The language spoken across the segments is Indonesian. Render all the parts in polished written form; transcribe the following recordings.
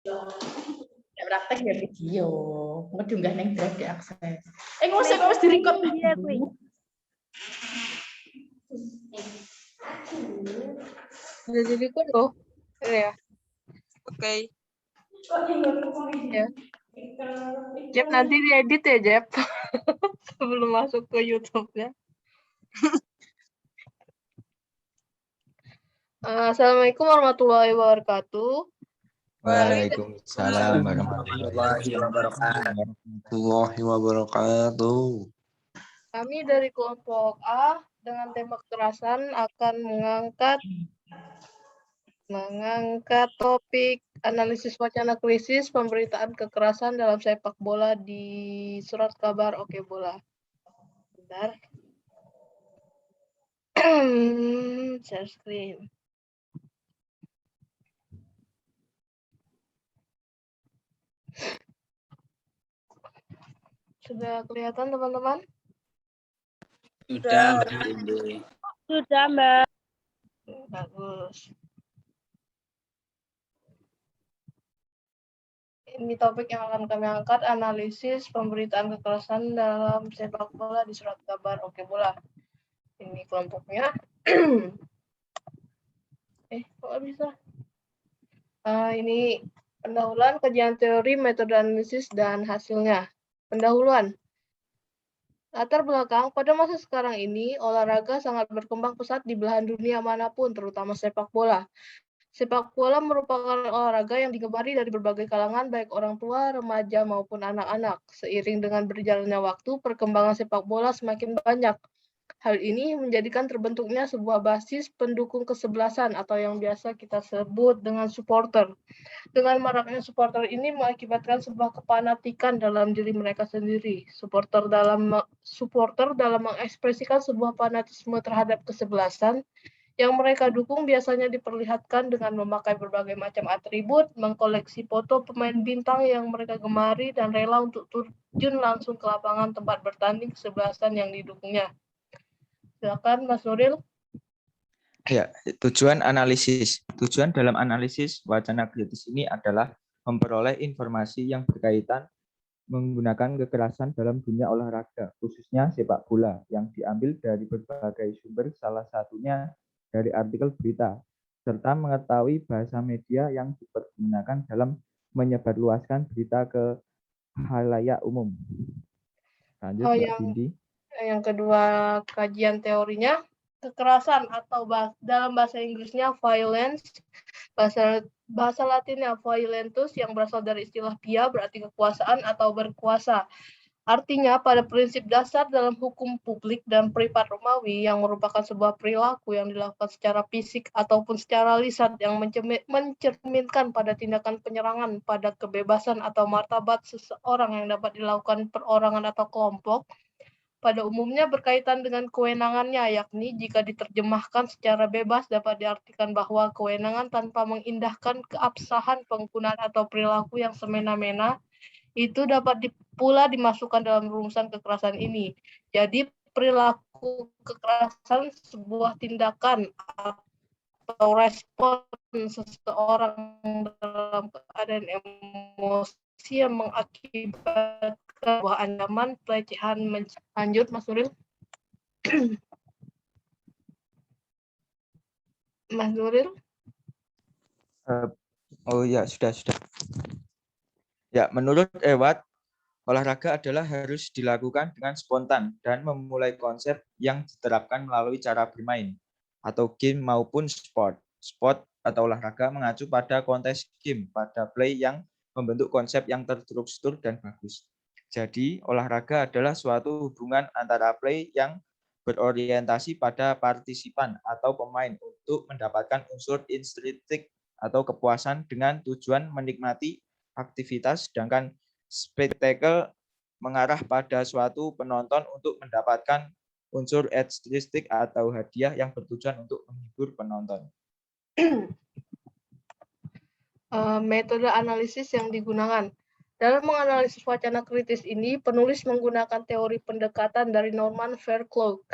Ya praktek ya video, ngedunggah neng drive diakses. Ngosek wis direkod. Iya kuwi. Udah jadi kan loh. Ya. Oke. Ya. Jep nanti diedit ya, Jep. Sebelum masuk ke YouTube-nya. Assalamualaikum warahmatullahi wabarakatuh. Waalaikumsalam warahmatullahi wabarakatuh. Kami dari kelompok A dengan tema kekerasan akan mengangkat topik analisis wacana krisis pemberitaan kekerasan dalam sepak bola di surat kabar Oke Bola. Bentar. Share screen. Sudah kelihatan teman-teman? Sudah, Mbak Indi. Sudah, Mbak. Bagus. Ini topik yang akan kami angkat, analisis pemberitaan kekerasan dalam sepak bola di surat kabar Oke Bola. Ini kelompoknya. Kok nggak bisa? Ini pendahuluan, kajian teori, metode analisis, dan hasilnya. Pendahuluan. Latar belakang, pada masa sekarang ini, olahraga sangat berkembang pesat di belahan dunia manapun, terutama sepak bola. Sepak bola merupakan olahraga yang digemari dari berbagai kalangan, baik orang tua, remaja, maupun anak-anak. Seiring dengan berjalannya waktu, perkembangan sepak bola semakin banyak. Hal ini menjadikan terbentuknya sebuah basis pendukung kesebelasan atau yang biasa kita sebut dengan supporter. Dengan maraknya supporter ini mengakibatkan sebuah kefanatikan dalam diri mereka sendiri. Supporter dalam mengekspresikan sebuah fanatisme terhadap kesebelasan yang mereka dukung biasanya diperlihatkan dengan memakai berbagai macam atribut, mengkoleksi foto pemain bintang yang mereka gemari, dan rela untuk terjun langsung ke lapangan tempat bertanding kesebelasan yang didukungnya. Silakan Mas Nuril. Ya, tujuan dalam analisis wacana kritis ini adalah memperoleh informasi yang berkaitan menggunakan kekerasan dalam dunia olahraga, khususnya sepak bola, yang diambil dari berbagai sumber, salah satunya dari artikel berita, serta mengetahui bahasa media yang dipergunakan dalam menyebarluaskan berita ke khalayak umum. Lanjut, Mbak Bindi. Yang kedua, kajian teorinya. Kekerasan atau dalam bahasa Inggrisnya violence, bahasa Latinnya violentus yang berasal dari istilah pia berarti kekuasaan atau berkuasa. Artinya pada prinsip dasar dalam hukum publik dan privat Romawi yang merupakan sebuah perilaku yang dilakukan secara fisik ataupun secara lisan yang mencerminkan pada tindakan penyerangan pada kebebasan atau martabat seseorang yang dapat dilakukan perorangan atau kelompok, pada umumnya berkaitan dengan kewenangannya, yakni jika diterjemahkan secara bebas dapat diartikan bahwa kewenangan tanpa mengindahkan keabsahan penggunaan atau perilaku yang semena-mena itu dapat pula dimasukkan dalam rumusan kekerasan ini. Jadi perilaku kekerasan sebuah tindakan atau respon seseorang dalam keadaan emosi yang mengakibatkan sebuah ancaman, pelecehan. Lanjut, Mas Nuril. Mas Nuril. Oh ya, sudah. Ya, menurut Ewat, olahraga adalah harus dilakukan dengan spontan dan memulai konsep yang diterapkan melalui cara bermain atau game maupun sport. Sport atau olahraga mengacu pada konteks game, pada play yang membentuk konsep yang terstruktur dan bagus. Jadi, olahraga adalah suatu hubungan antara play yang berorientasi pada partisipan atau pemain untuk mendapatkan unsur intrinsik atau kepuasan dengan tujuan menikmati aktivitas, sedangkan spektakel mengarah pada suatu penonton untuk mendapatkan unsur ekstristik atau hadiah yang bertujuan untuk menghibur penonton. Metode analisis yang digunakan. Dalam menganalisis wacana kritis ini, penulis menggunakan teori pendekatan dari Norman Fairclough.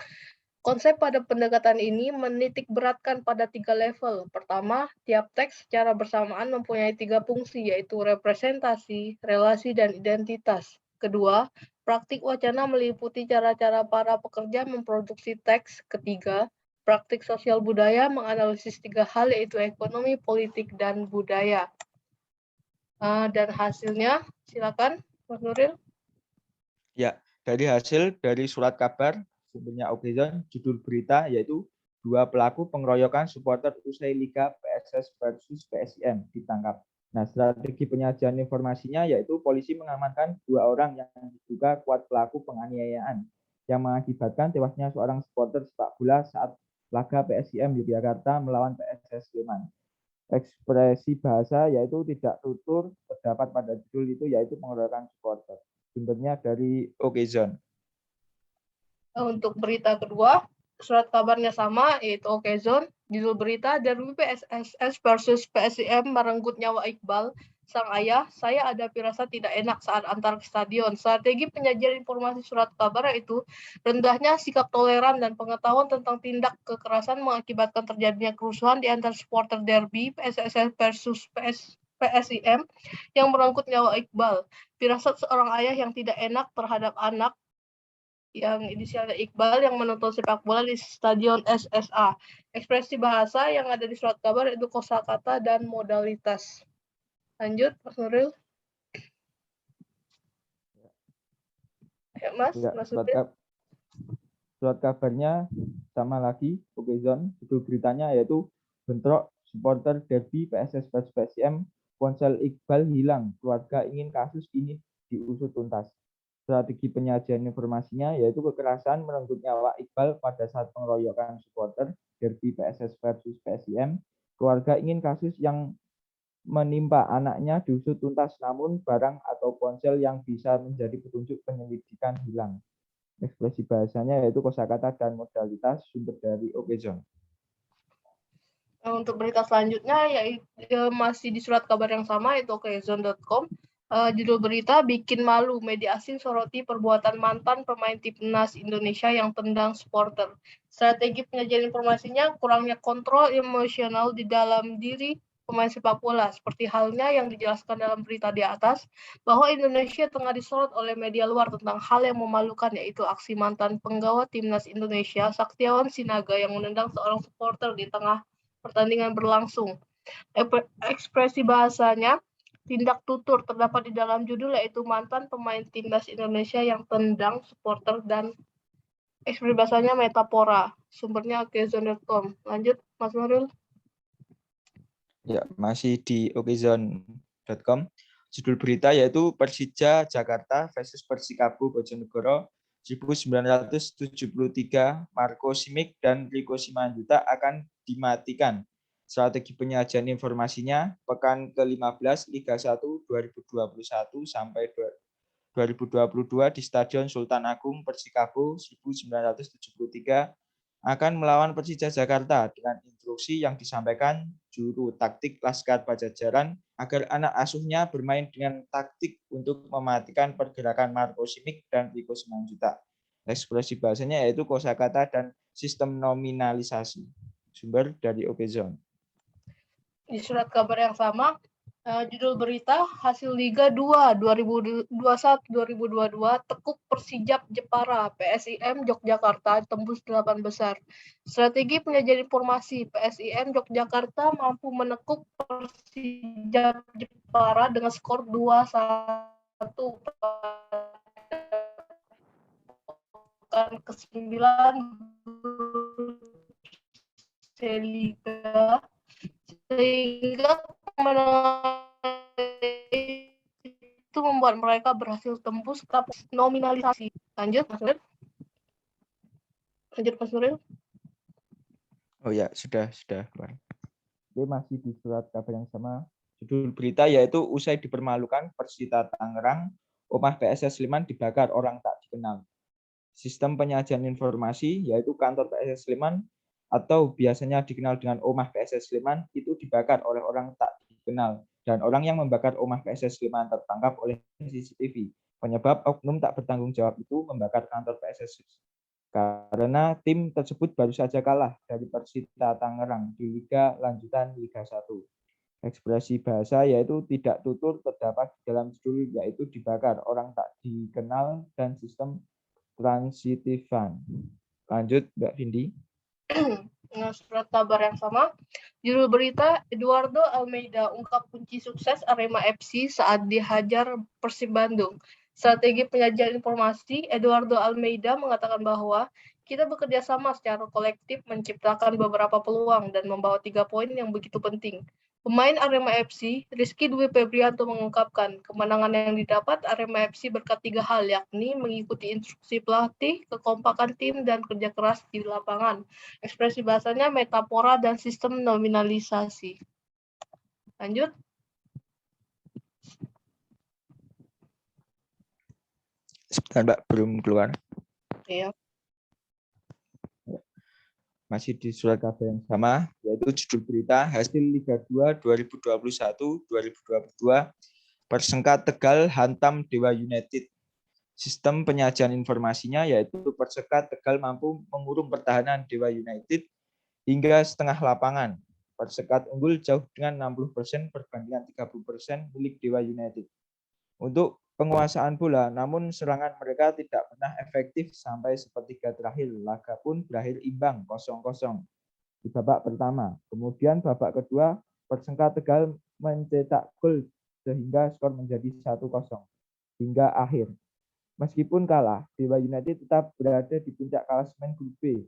Konsep pada pendekatan ini menitik beratkan pada 3 level. Pertama, tiap teks secara bersamaan mempunyai 3 fungsi, yaitu representasi, relasi, dan identitas. Kedua, praktik wacana meliputi cara-cara para pekerja memproduksi teks. Ketiga, praktik sosial budaya menganalisis 3 hal, yaitu ekonomi, politik, dan budaya. Dan hasilnya, silakan, Mas Nuril. Ya, dari hasil dari surat kabar sumbernya Okezon, judul berita yaitu 2 pelaku pengeroyokan supporter usai Liga PSS versus PSIM ditangkap. Nah, strategi penyajian informasinya yaitu polisi mengamankan 2 orang yang diduga kuat pelaku penganiayaan yang mengakibatkan tewasnya seorang supporter sepak bola saat laga PSIM Yogyakarta melawan PSS Sleman. Ekspresi bahasa yaitu tidak tutur terdapat pada judul itu yaitu pengeroyokan supporter. Sumbernya dari Okezon. Untuk berita kedua, surat kabarnya sama, yaitu Okezon. Judul berita, Derby PSSS versus PSIM merenggut nyawa Iqbal. Sang ayah, saya ada firasat tidak enak saat antar ke stadion. Strategi penyajian informasi surat kabar yaitu rendahnya sikap toleran dan pengetahuan tentang tindak kekerasan mengakibatkan terjadinya kerusuhan di antar supporter Derby PSSS versus PSIM yang merenggut nyawa Iqbal. Firasat seorang ayah yang tidak enak terhadap anak yang inisialnya Iqbal yang menonton sepak bola di Stadion SSA. Ekspresi bahasa yang ada di surat kabar itu kosakata dan modalitas. Lanjut, Mas Nuril. Ya, Mas. Ya, Mas Nuril. surat kabarnya sama lagi, Okezon. Judul beritanya yaitu bentrok supporter derby PSS vs PSIM, ponsel Iqbal hilang, keluarga ingin kasus ini diusut tuntas. Strategi penyajian informasinya yaitu kekerasan merenggut nyawa Iqbal pada saat pengeroyokan supporter derby PSS versus PSIM. Keluarga ingin kasus yang menimpa anaknya diusut tuntas, namun barang atau ponsel yang bisa menjadi petunjuk penyelidikan hilang. Ekspresi bahasanya yaitu kosakata dan modalitas, sumber dari Okezon. Untuk berita selanjutnya yaitu masih di surat kabar yang sama, yaitu okezon.com. Judul berita, bikin malu, media asing soroti perbuatan mantan pemain timnas Indonesia yang tendang supporter. Strategi penyajian informasinya, kurangnya kontrol emosional di dalam diri pemain sepak bola, seperti halnya yang dijelaskan dalam berita di atas, bahwa Indonesia tengah disorot oleh media luar tentang hal yang memalukan, yaitu aksi mantan penggawa timnas Indonesia, Saktiawan Sinaga, yang menendang seorang supporter di tengah pertandingan berlangsung. Ekspresi bahasanya, tindak tutur terdapat di dalam judul, yaitu mantan pemain timnas Indonesia yang tendang supporter, dan ekspresi bahasanya metafora. Sumbernya okezon.com. Lanjut, Mas Nuril. Ya, masih di okezon.com. Judul berita yaitu Persija Jakarta versus Persikabo Bojonegoro 1973, Marco Simic dan Rico Simanjuntak akan dimatikan. Strategi penyajian informasinya, pekan ke-15 Liga 1 2021 sampai 2022 di Stadion Sultan Agung Persikabo 1973 akan melawan Persija Jakarta dengan instruksi yang disampaikan juru taktik Laskar Pajajaran agar anak asuhnya bermain dengan taktik untuk mematikan pergerakan Marco Simic dan Rico Simanjuntak. Ekspresi bahasanya yaitu kosakata dan sistem nominalisasi. Sumber dari Okezon. Di surat kabar yang sama, judul berita, hasil Liga 2 2021-2022, tekuk Persijap Jepara, PSIM Yogyakarta tembus 8 besar. Strategi penyajian informasi, PSIM Yogyakarta mampu menekuk Persijap Jepara dengan skor 2-1 pekan ke-9 Liga, sehingga itu membuat mereka berhasil tembus tahap nominalisasi. Lanjut, Mas Nuril. Oh ya, sudah keluar. Oke, masih di surat kabar yang sama. Judul berita yaitu usai dipermalukan Persita Tangerang, Omah PSS Sleman dibakar orang tak dikenal. Sistem penyajian informasi yaitu kantor PSS Sleman atau biasanya dikenal dengan Omah PSS Sleman itu dibakar oleh orang tak dikenal, dan orang yang membakar Omah PSS Sleman tertangkap oleh CCTV. Penyebab oknum tak bertanggung jawab itu membakar kantor PSS karena tim tersebut baru saja kalah dari Persita Tangerang di Liga Lanjutan Liga 1. Ekspresi bahasa yaitu tidak tutur terdapat di dalam judul yaitu dibakar, orang tak dikenal, dan sistem transitifan. Lanjut Mbak Vindi. Dengan surat kabar yang sama, judul berita Eduardo Almeida ungkap kunci sukses Arema FC saat dihajar Persib Bandung. Strategi penyajian informasi, Eduardo Almeida mengatakan bahwa kita bekerja sama secara kolektif menciptakan beberapa peluang dan membawa 3 poin yang begitu penting. Pemain Arema FC, Rizky Dwi Febrianto mengungkapkan kemenangan yang didapat Arema FC berkat 3 hal, yakni mengikuti instruksi pelatih, kekompakan tim, dan kerja keras di lapangan. Ekspresi bahasanya metafora dan sistem nominalisasi. Lanjut. Sebentar Mbak, belum keluar. Iya. Masih di surat kabar yang sama, yaitu judul berita hasil Liga 2 2021-2022 Persengkat Tegal hantam Dewa United. Sistem penyajian informasinya yaitu Persengkat Tegal mampu mengurung pertahanan Dewa United hingga setengah lapangan. Persengkat unggul jauh dengan 60% perbandingan 30% milik Dewa United. Untuk penguasaan bola, namun serangan mereka tidak pernah efektif sampai sepertiga terakhir. Laga pun berakhir imbang 0-0 di babak pertama. Kemudian babak kedua, Persengkat Tegal mencetak gol sehingga skor menjadi 1-0 hingga akhir. Meskipun kalah, Dewa United tetap berada di puncak klasemen grup B.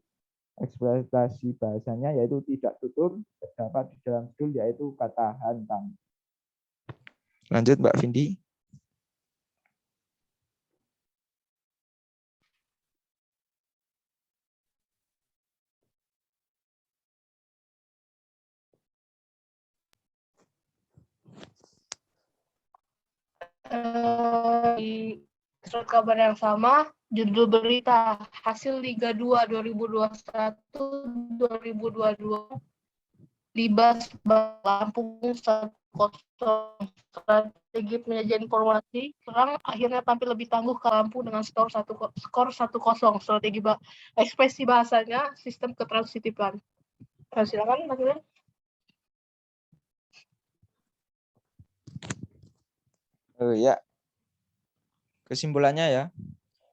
Ekspresi bahasanya yaitu tidak tutur terdapat di dalam judul yaitu kata hantam. Lanjut Mbak Vindi. Di surat kabar yang sama, judul berita hasil Liga 2 2021-2022 Libas Lampung 1-0. Strategi penyajian informasi, serang akhirnya tampil lebih tangguh ke Lampung dengan skor 1-0. Strategi ekspresi bahasanya sistem ketransitifan. Silakan Mas Ilham. Ya, kesimpulannya ya,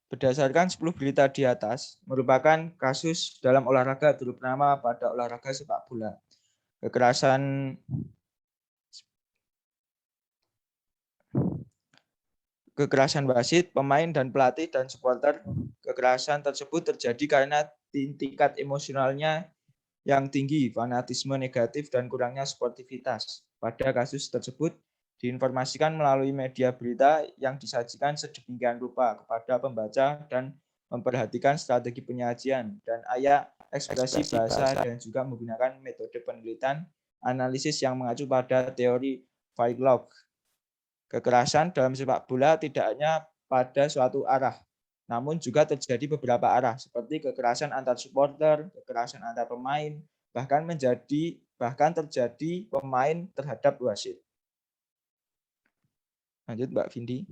berdasarkan 10 berita di atas, merupakan kasus dalam olahraga terutama pada olahraga sepak bola. Kekerasan wasit, pemain dan pelatih dan supporter. Kekerasan tersebut terjadi karena tingkat emosionalnya yang tinggi, fanatisme negatif, dan kurangnya sportivitas. Pada kasus tersebut, diinformasikan melalui media berita yang disajikan sedemikian rupa kepada pembaca dan memperhatikan strategi penyajian dan ekspresi bahasa dan juga menggunakan metode penelitian analisis yang mengacu pada teori Fairlog. Kekerasan dalam sepak bola tidak hanya pada suatu arah, namun juga terjadi beberapa arah seperti kekerasan antar supporter, kekerasan antar pemain, bahkan terjadi pemain terhadap wasit. Lanjut Mbak Vindi.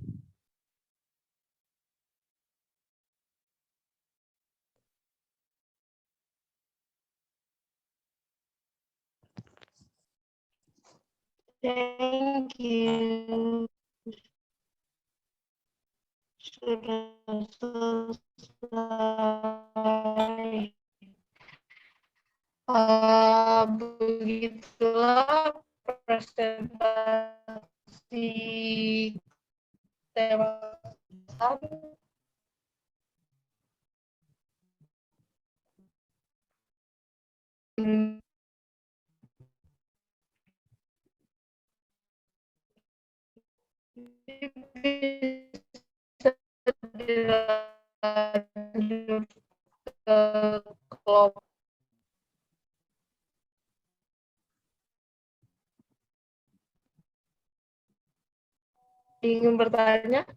Thank you. Sudah selesai. Begitulah presentasi tema ingin bertanya?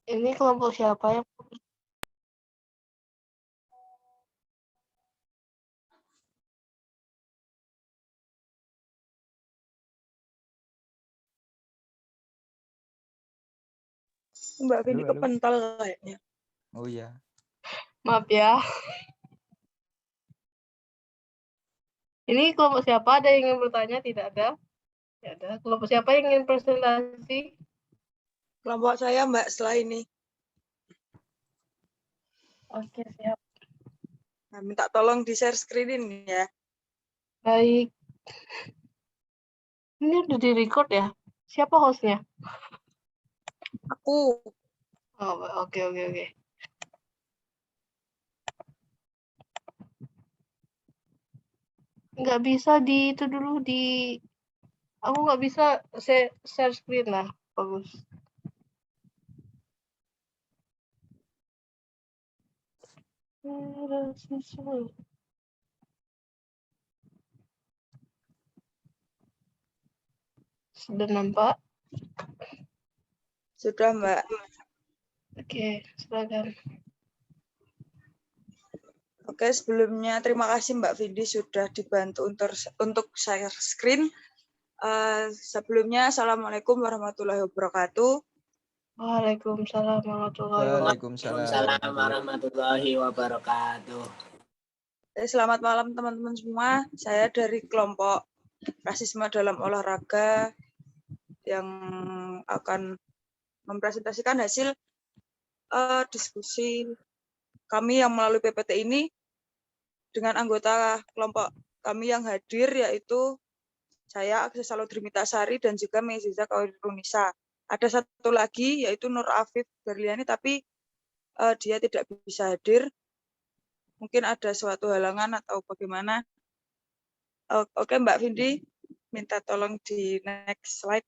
Ini kelompok siapa yang Mbak Vindi Halo, halo. kepental kayaknya. Oh iya. Maaf ya. Ini kelompok siapa? Ada yang ingin bertanya? Tidak ada? Tidak ada. Kelompok siapa yang ingin presentasi? Kelompok saya Mbak setelah ini. Oke, siap. Nah, minta tolong di-share screen-in ya. Baik. Ini udah di-record ya? Siapa hostnya? Aku. Oh, oke, oke, oke. Nggak bisa di itu dulu di... Aku nggak bisa share screen lah. Bagus. Sudah nampak? Sudah Mbak. Oke, silakan. Oke, sebelumnya terima kasih Mbak Vindi sudah dibantu untuk share screen. Sebelumnya, Assalamualaikum warahmatullahi wabarakatuh. Waalaikumsalam warahmatullahi wabarakatuh. Waalaikumsalam Waalaikumsalam warahmatullahi wabarakatuh. Selamat malam teman-teman semua. Saya dari kelompok rasisme dalam olahraga yang akan mempresentasikan hasil diskusi kami yang melalui PPT ini dengan anggota kelompok kami yang hadir, yaitu saya Akses Saludrimitasari dan juga Meziza Kairunisa. Ada satu lagi yaitu Nur Afif Berliani, tapi dia tidak bisa hadir. Mungkin ada suatu halangan atau bagaimana. Oke Mbak Vindi, minta tolong di next slide.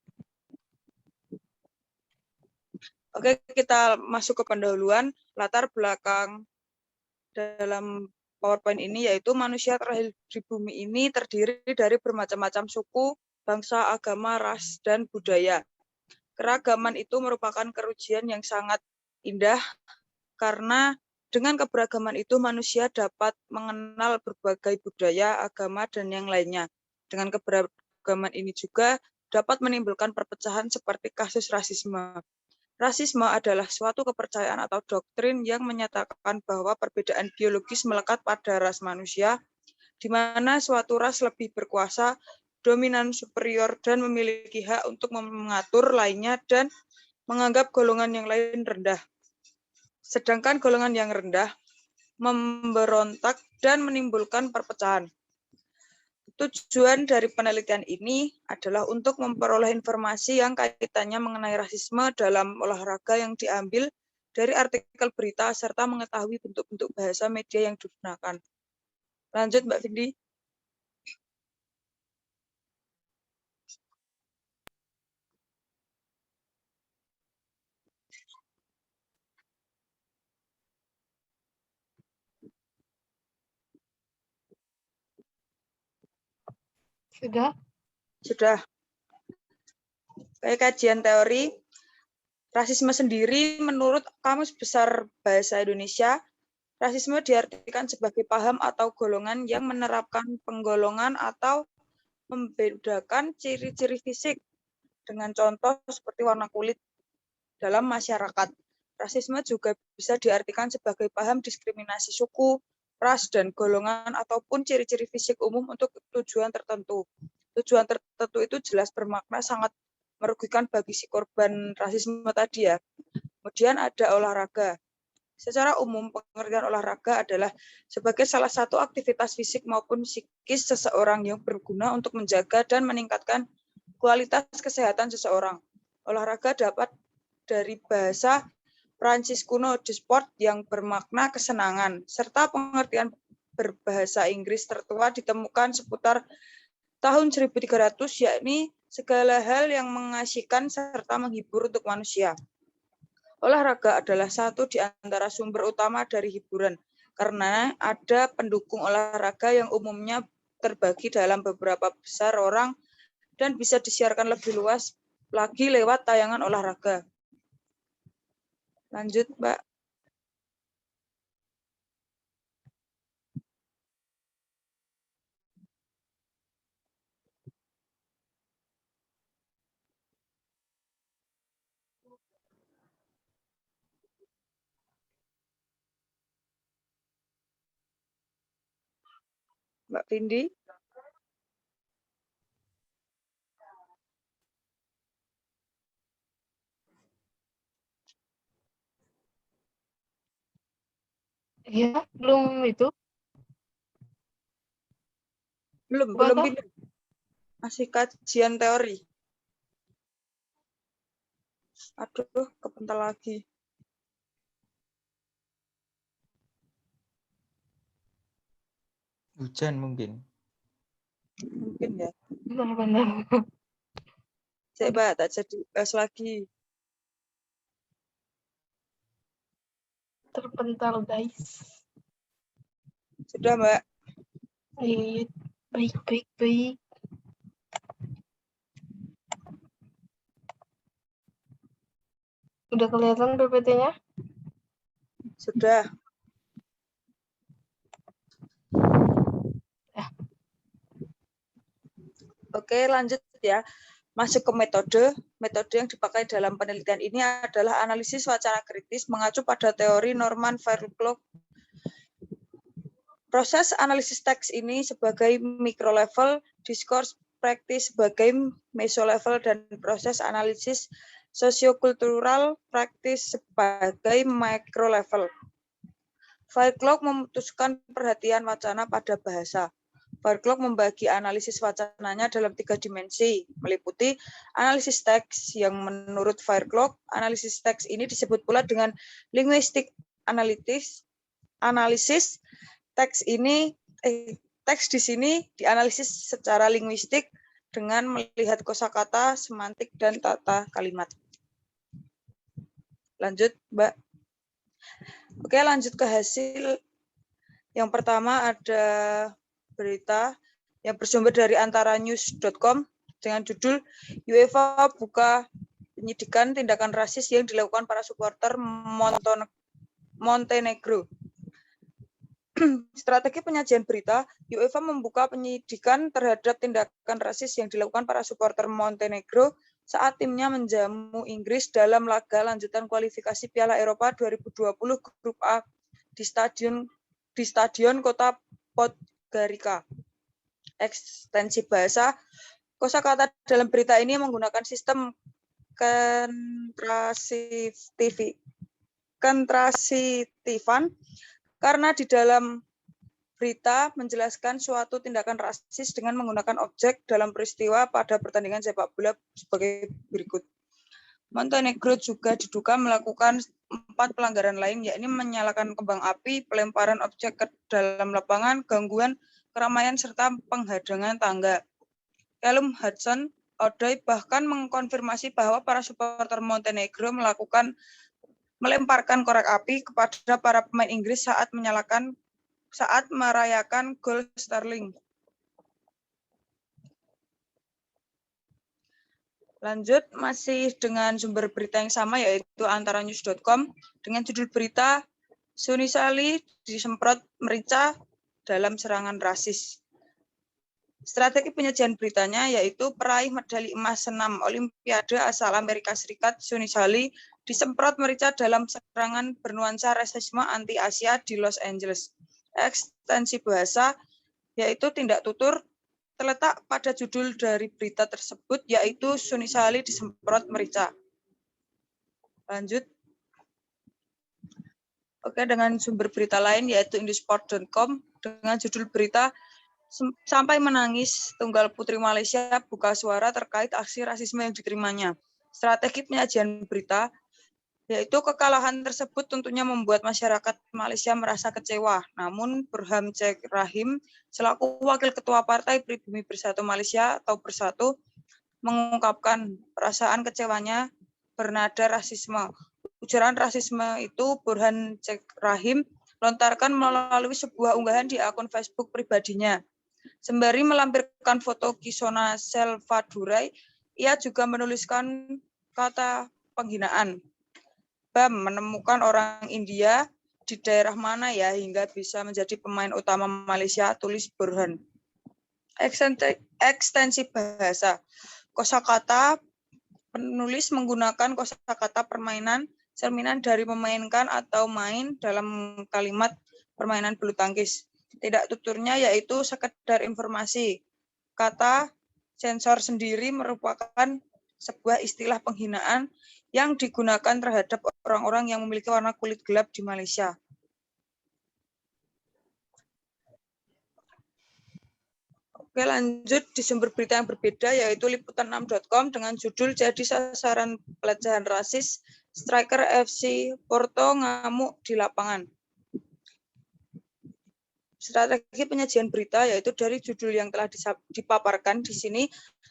Oke, kita masuk ke pendahuluan. Latar belakang dalam PowerPoint ini yaitu manusia terakhir di bumi ini terdiri dari bermacam-macam suku, bangsa, agama, ras, dan budaya. Keragaman itu merupakan kerugian yang sangat indah karena dengan keberagaman itu manusia dapat mengenal berbagai budaya, agama, dan yang lainnya. Dengan keberagaman ini juga dapat menimbulkan perpecahan seperti kasus rasisme. Rasisme adalah suatu kepercayaan atau doktrin yang menyatakan bahwa perbedaan biologis melekat pada ras manusia, di mana suatu ras lebih berkuasa, dominan, superior, dan memiliki hak untuk mengatur lainnya dan menganggap golongan yang lain rendah. Sedangkan golongan yang rendah memberontak dan menimbulkan perpecahan. Tujuan dari penelitian ini adalah untuk memperoleh informasi yang kaitannya mengenai rasisme dalam olahraga yang diambil dari artikel berita serta mengetahui bentuk-bentuk bahasa media yang digunakan. Lanjut Mbak Vindi. Sudah? Sudah. Kayak kajian teori, rasisme sendiri menurut Kamus Besar Bahasa Indonesia, rasisme diartikan sebagai paham atau golongan yang menerapkan penggolongan atau membedakan ciri-ciri fisik dengan contoh seperti warna kulit dalam masyarakat. Rasisme juga bisa diartikan sebagai paham diskriminasi suku, ras, dan golongan ataupun ciri-ciri fisik umum untuk tujuan tertentu. Tujuan tertentu itu jelas bermakna sangat merugikan bagi si korban rasisme tadi ya. Kemudian ada olahraga. Secara umum pengertian olahraga adalah sebagai salah satu aktivitas fisik maupun psikis seseorang yang berguna untuk menjaga dan meningkatkan kualitas kesehatan seseorang. Olahraga dapat dari bahasa Prancis kuno de sport yang bermakna kesenangan, serta pengertian berbahasa Inggris tertua ditemukan seputar tahun 1300, yakni segala hal yang mengasyikan serta menghibur untuk manusia. Olahraga adalah satu di antara sumber utama dari hiburan, karena ada pendukung olahraga yang umumnya terbagi dalam beberapa besar orang dan bisa disiarkan lebih luas lagi lewat tayangan olahraga. Lanjut, Mbak. Mbak Vindi. Iya, belum itu. Belum Bapak? pindah. Masih kajian teori. Aduh, kepental lagi. Hujan mungkin. Mungkin ya. Benar-benar. Coba tak jadi bahas lagi. Terpental, guys. Sudah, Mbak. Iya, baik. Udah kelihatan PPT-nya? Sudah. Oke, lanjut ya. Masuk ke metode. Metode yang dipakai dalam penelitian ini adalah analisis wacana kritis mengacu pada teori Norman Fairclough. Proses analisis teks ini sebagai micro level, discourse practice sebagai meso level, dan proses analisis sosiokultural practice sebagai micro level. Fairclough memutuskan perhatian wacana pada bahasa. Fairclough membagi analisis wacananya dalam 3 dimensi, meliputi analisis teks yang menurut Fairclough, analisis teks ini disebut pula dengan linguistic analisis. Teks di sini dianalisis secara linguistik dengan melihat kosakata, semantik, dan tata kalimat. Lanjut, Mbak. Oke, lanjut ke hasil. Yang pertama ada berita yang bersumber dari antaranews.com dengan judul UEFA buka penyidikan tindakan rasis yang dilakukan para supporter Montenegro. Strategi penyajian berita, UEFA membuka penyidikan terhadap tindakan rasis yang dilakukan para supporter Montenegro saat timnya menjamu Inggris dalam laga lanjutan kualifikasi Piala Eropa 2020 Grup A di stadion kota Podgorica. Ekstensi bahasa, kosakata dalam berita ini menggunakan sistem kontrasitifan karena di dalam berita menjelaskan suatu tindakan rasis dengan menggunakan objek dalam peristiwa pada pertandingan sepak bola sebagai berikut. Montenegro juga diduga melakukan 4 pelanggaran lain, yakni menyalakan kembang api, pelemparan objek ke dalam lapangan, gangguan keramaian, serta penghadangan tangga. Callum Hudson-Odoi bahkan mengkonfirmasi bahwa para supporter Montenegro melemparkan korek api kepada para pemain Inggris saat merayakan gol Sterling. Lanjut, masih dengan sumber berita yang sama, yaitu antaranews.com, dengan judul berita, Sunisali disemprot merica dalam serangan rasis. Strategi penyajian beritanya yaitu peraih medali emas senam Olimpiade asal Amerika Serikat, Sunisali, disemprot merica dalam serangan bernuansa rasisme anti-Asia di Los Angeles. Ekstensi bahasa yaitu tindak tutur terletak pada judul dari berita tersebut, yaitu Sunisali disemprot merica. Lanjut. Oke, dengan sumber berita lain yaitu Indosport.com dengan judul berita sampai menangis tunggal putri Malaysia buka suara terkait aksi rasisme yang diterimanya. Strategi penyajian berita yaitu kekalahan tersebut tentunya membuat masyarakat Malaysia merasa kecewa. Namun Burham Cek Rahim selaku Wakil Ketua Partai Pribumi Bersatu Malaysia atau Bersatu mengungkapkan perasaan kecewanya bernada rasisme. Ujaran rasisme itu Burhan Cek Rahim lontarkan melalui sebuah unggahan di akun Facebook pribadinya. Sembari melampirkan foto Kisona Selvadurai, ia juga menuliskan kata penghinaan. Bam menemukan orang India di daerah mana ya hingga bisa menjadi pemain utama Malaysia, tulis Burhan. Ekstensi bahasa. Kosakata penulis menggunakan kosakata permainan, cerminan dari memainkan atau main dalam kalimat permainan bulu tangkis. Tidak tuturnya yaitu sekedar informasi. Kata sensor sendiri merupakan sebuah istilah penghinaan yang digunakan terhadap orang-orang yang memiliki warna kulit gelap di Malaysia. Oke, lanjut di sumber berita yang berbeda yaitu liputan6.com dengan judul "Jadi Sasaran Pelecehan Rasis, Striker FC Porto Ngamuk di Lapangan". Strategi penyajian berita yaitu dari judul yang telah dipaparkan di sini,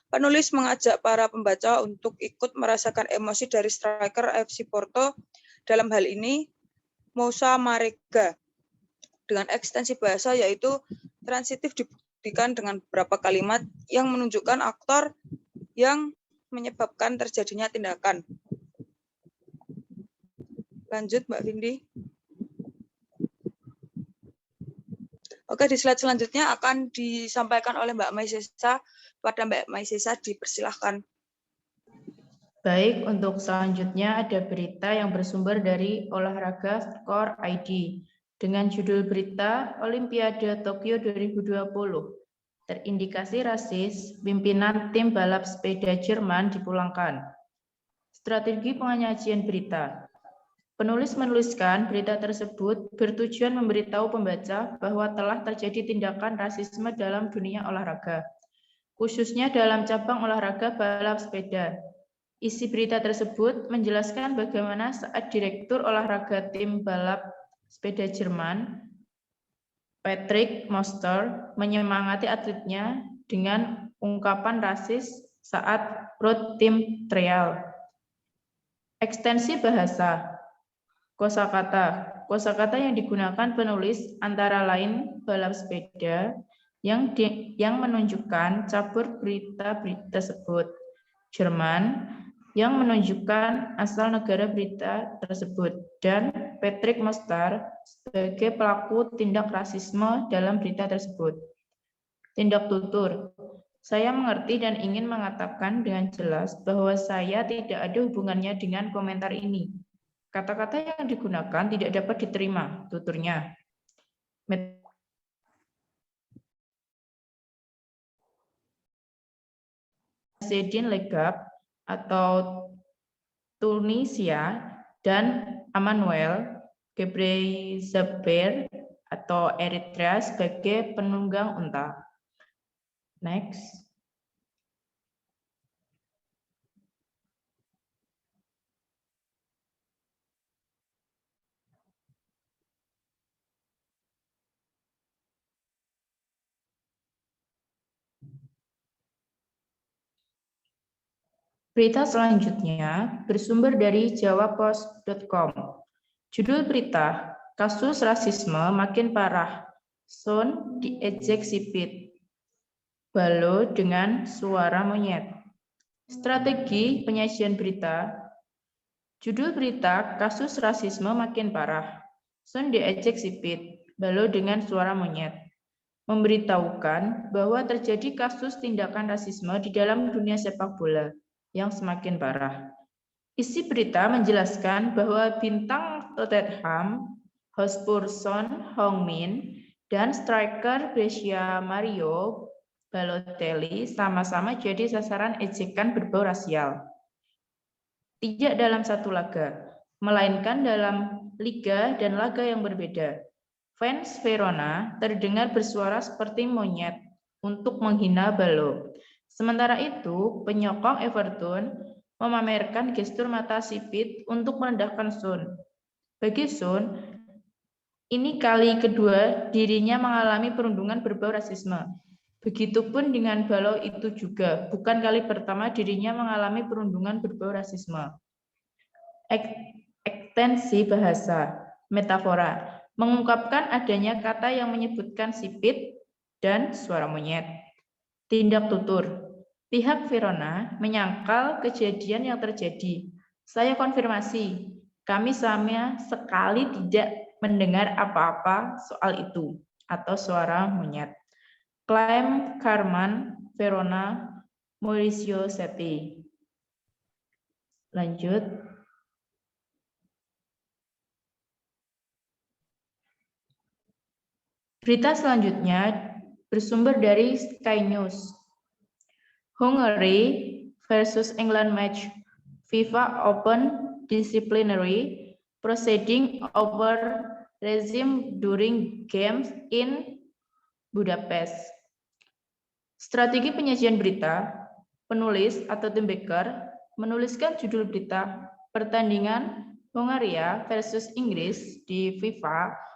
penulis mengajak para pembaca untuk ikut merasakan emosi dari striker FC Porto, dalam hal ini Moussa Marega, dengan ekstensi bahasa yaitu transitif dibuktikan dengan beberapa kalimat yang menunjukkan aktor yang menyebabkan terjadinya tindakan. Lanjut, Mbak Vindi. Oke, di slide selanjutnya akan disampaikan oleh Mbak Maisesa. Pada Mbak Maisesa, dipersilahkan. Baik, untuk selanjutnya ada berita yang bersumber dari olahraga Skor ID dengan judul berita Olimpiade Tokyo 2020. Terindikasi rasis, pimpinan tim balap sepeda Jerman dipulangkan. Strategi penyajian berita. Penulis menuliskan berita tersebut bertujuan memberitahu pembaca bahwa telah terjadi tindakan rasisme dalam dunia olahraga, khususnya dalam cabang olahraga balap sepeda. Isi berita tersebut menjelaskan bagaimana saat Direktur Olahraga Tim Balap Sepeda Jerman, Patrick Moster, menyemangati atletnya dengan ungkapan rasis saat road team trial. Ekstensi bahasa. Kosakata yang digunakan penulis antara lain balap sepeda yang menunjukkan cabur berita tersebut, Jerman yang menunjukkan asal negara berita tersebut, dan Patrick Moster sebagai pelaku tindak rasisme dalam berita tersebut. Tindak tutur. Saya mengerti dan ingin mengatakan dengan jelas bahwa saya tidak ada hubungannya dengan komentar ini. Kata-kata yang digunakan tidak dapat diterima, tuturnya. Zedin Legab atau Tunisia dan Emmanuel Gebreyesus atau Eritrea sebagai penunggang unta. Next. Berita selanjutnya bersumber dari jawapost.com. Judul berita, kasus rasisme makin parah. Son diejek sipit. Balo dengan suara monyet. Strategi penyajian berita. Judul berita, kasus rasisme makin parah. Son diejek sipit. Balo dengan suara monyet. Memberitahukan bahwa terjadi kasus tindakan rasisme di dalam dunia sepak bola yang semakin parah. Isi berita menjelaskan bahwa bintang Tottenham Hotspur Son Heung-min dan striker Brescia Mario Balotelli sama-sama jadi sasaran ejekan berbau rasial. Tidak dalam satu laga, melainkan dalam liga dan laga yang berbeda. Fans Verona terdengar bersuara seperti monyet untuk menghina Balo. Sementara itu, penyokong Everton memamerkan gestur mata sipit untuk merendahkan Son. Bagi Son, ini kali kedua dirinya mengalami perundungan berbau rasisme. Begitupun dengan Balo itu juga, bukan kali pertama dirinya mengalami perundungan berbau rasisme. Ekstensi bahasa, metafora, mengungkapkan adanya kata yang menyebutkan sipit dan suara monyet. Tindak tutur. Pihak Verona menyangkal kejadian yang terjadi. Saya konfirmasi, kami sama sekali tidak mendengar apa-apa soal itu atau suara monyet. Klaim Carman Verona Mauricio Setti. Lanjut. Berita selanjutnya bersumber dari Sky News. Hungary versus England match. FIFA Open disciplinary proceeding over resume during games in Budapest. Strategi penyajian berita, penulis atau tim baker menuliskan judul berita pertandingan Hungaria versus Inggris di FIFA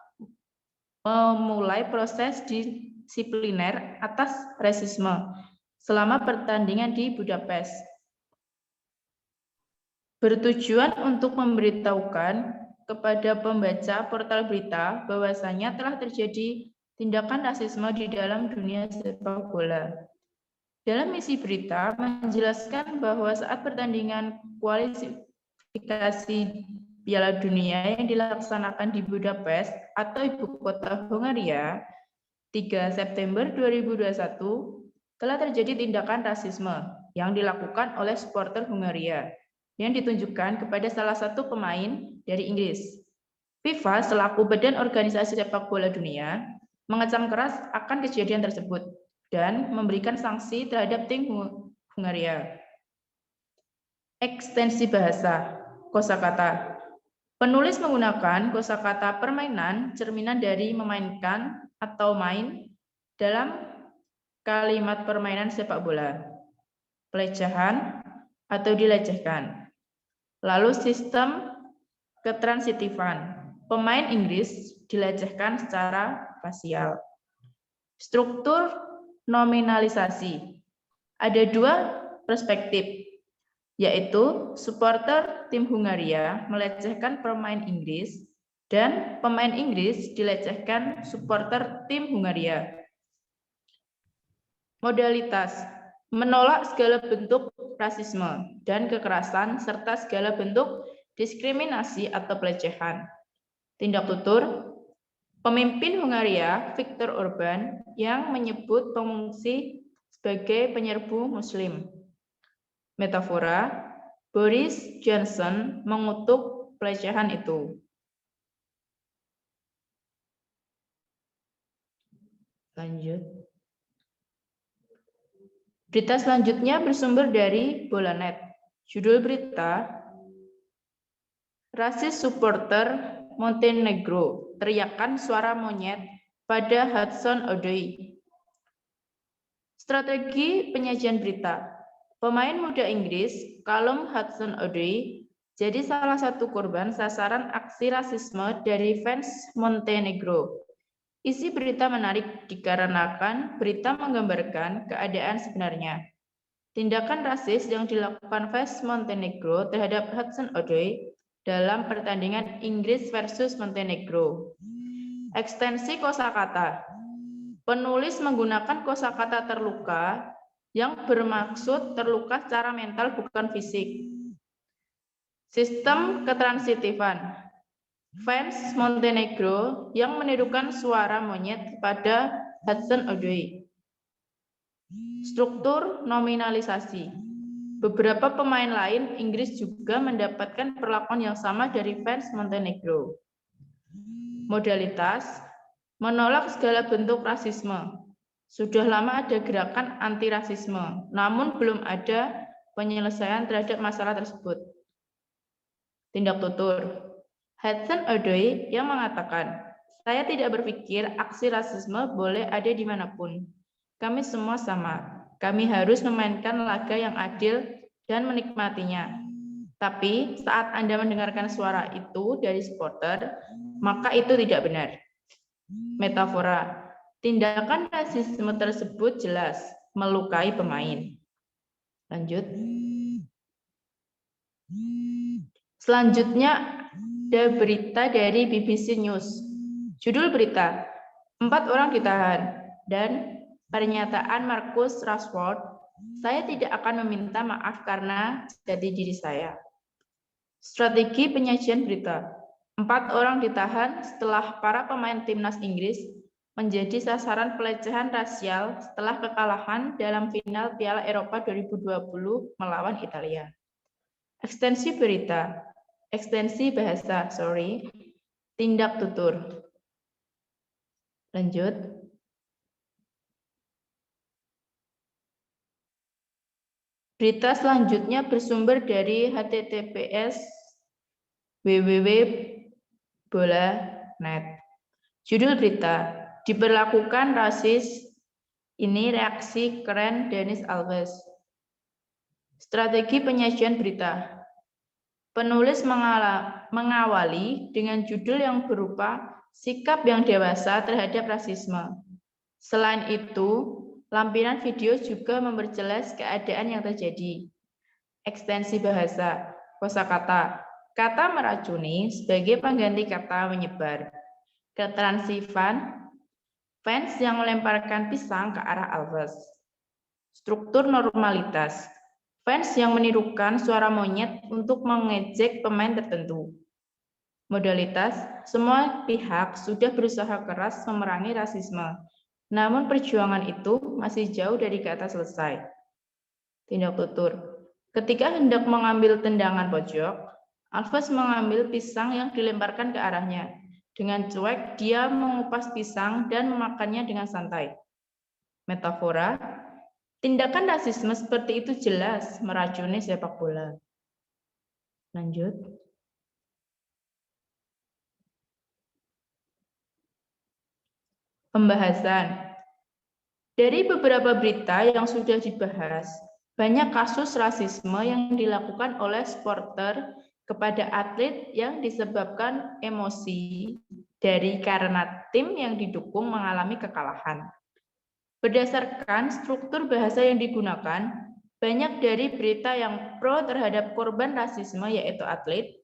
memulai proses disipliner atas rasisme selama pertandingan di Budapest. Bertujuan untuk memberitahukan kepada pembaca portal berita bahwasanya telah terjadi tindakan rasisme di dalam dunia sepak bola. Dalam misi berita menjelaskan bahwa saat pertandingan kualifikasi Piala Dunia yang dilaksanakan di Budapest atau ibu kota Hungaria 3 September 2021 telah terjadi tindakan rasisme yang dilakukan oleh supporter Hungaria yang ditunjukkan kepada salah satu pemain dari Inggris. FIFA selaku badan organisasi sepak bola dunia mengecam keras akan kejadian tersebut dan memberikan sanksi terhadap tim Hungaria. Ekstensi bahasa, kosakata. Penulis menggunakan kosakata permainan cerminan dari memainkan atau main dalam kalimat permainan sepak bola. Pelecehan atau dilecehkan. Lalu sistem ketransitifan. Pemain Inggris dilecehkan secara rasial. Struktur nominalisasi. Ada dua perspektif, yaitu supporter tim Hungaria melecehkan pemain Inggris dan pemain Inggris dilecehkan supporter tim Hungaria. Modalitas, menolak segala bentuk rasisme dan kekerasan serta segala bentuk diskriminasi atau pelecehan. Tindak tutur, pemimpin Hungaria Viktor Orban yang menyebut pengungsi sebagai penyerbu Muslim. Metafora, Boris Johnson mengutuk pelecehan itu. Lanjut. Berita selanjutnya bersumber dari Bolanet. Judul berita, rasis supporter Montenegro, teriakan suara monyet pada Hudson Odoi. Strategi penyajian berita. Pemain muda Inggris, Callum Hudson-Odoi, jadi salah satu korban sasaran aksi rasisme dari fans Montenegro. Isi berita menarik dikarenakan berita menggambarkan keadaan sebenarnya. Tindakan rasis yang dilakukan fans Montenegro terhadap Hudson-Odoi dalam pertandingan Inggris versus Montenegro. Ekstensi kosakata. Penulis menggunakan kosakata terluka yang bermaksud terluka secara mental bukan fisik. Sistem ketransitifan. Fans Montenegro yang menirukan suara monyet pada Hudson-Odoi. Struktur nominalisasi. Beberapa pemain lain Inggris juga mendapatkan perlakuan yang sama dari fans Montenegro. Modalitas, menolak segala bentuk rasisme. Sudah lama ada gerakan anti-rasisme, namun belum ada penyelesaian terhadap masalah tersebut. Tindak tutur. Hudson-Odoi yang mengatakan, saya tidak berpikir aksi rasisme boleh ada dimanapun. Kami semua sama. Kami harus memainkan laga yang adil dan menikmatinya. Tapi saat Anda mendengarkan suara itu dari supporter, maka itu tidak benar. Metafora. Tindakan rasisme tersebut jelas melukai pemain. Lanjut. Selanjutnya ada berita dari BBC News. Judul berita, 4 orang ditahan dan pernyataan Marcus Rashford, saya tidak akan meminta maaf karena jati diri saya. Strategi penyajian berita, 4 orang ditahan setelah para pemain timnas Inggris menjadi sasaran pelecehan rasial setelah kekalahan dalam final Piala Eropa 2020 melawan Italia. Ekstensi berita, ekstensi bahasa, tindak tutur. Lanjut. Berita selanjutnya bersumber dari https://www.bola.net. Judul berita, diberlakukan rasis, ini reaksi keren Denis Alves. Strategi penyajian berita. Penulis mengawali dengan judul yang berupa sikap yang dewasa terhadap rasisme. Selain itu, lampiran video juga memperjelas keadaan yang terjadi. Ekstensi bahasa, kosakata, kata meracuni sebagai pengganti kata menyebar. Ketransifan, fans yang melemparkan pisang ke arah Alves. Struktur normalitas, fans yang menirukan suara monyet untuk mengejek pemain tertentu. Modalitas, semua pihak sudah berusaha keras memerangi rasisme. Namun perjuangan itu masih jauh dari kata selesai. Tindak tutur. Ketika hendak mengambil tendangan pojok, Alves mengambil pisang yang dilemparkan ke arahnya. Dengan cuek, dia mengupas pisang dan memakannya dengan santai. Metafora, tindakan rasisme seperti itu jelas meracuni sepak bola. Lanjut. Pembahasan. Dari beberapa berita yang sudah dibahas, banyak kasus rasisme yang dilakukan oleh supporter kepada atlet yang disebabkan emosi karena tim yang didukung mengalami kekalahan. Berdasarkan struktur bahasa yang digunakan, banyak dari berita yang pro terhadap korban rasisme yaitu atlet.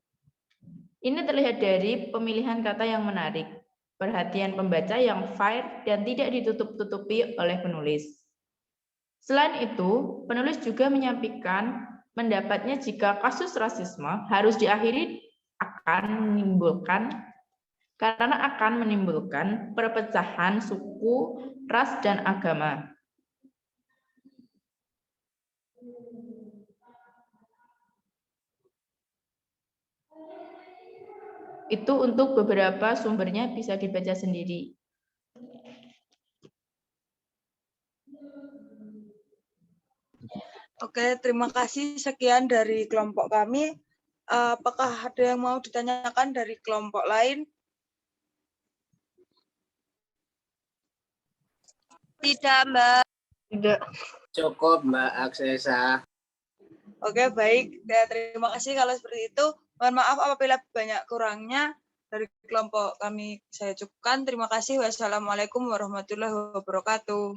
Ini terlihat dari pemilihan kata yang menarik, perhatian pembaca yang fair dan tidak ditutup-tutupi oleh penulis. Selain itu, penulis juga menyampaikan pendapatnya jika kasus rasisme harus diakhiri akan menimbulkan perpecahan suku, ras, dan agama. Itu untuk beberapa sumbernya bisa dibaca sendiri. Oke, terima kasih. Sekian dari kelompok kami. Apakah ada yang mau ditanyakan dari kelompok lain? Tidak, Mbak. Tidak. Cukup, Mbak Aksesa. Oke, baik. Ya, terima kasih kalau seperti itu. Mohon maaf apabila banyak kurangnya dari kelompok kami saya cukupkan. Terima kasih. Wassalamualaikum warahmatullahi wabarakatuh.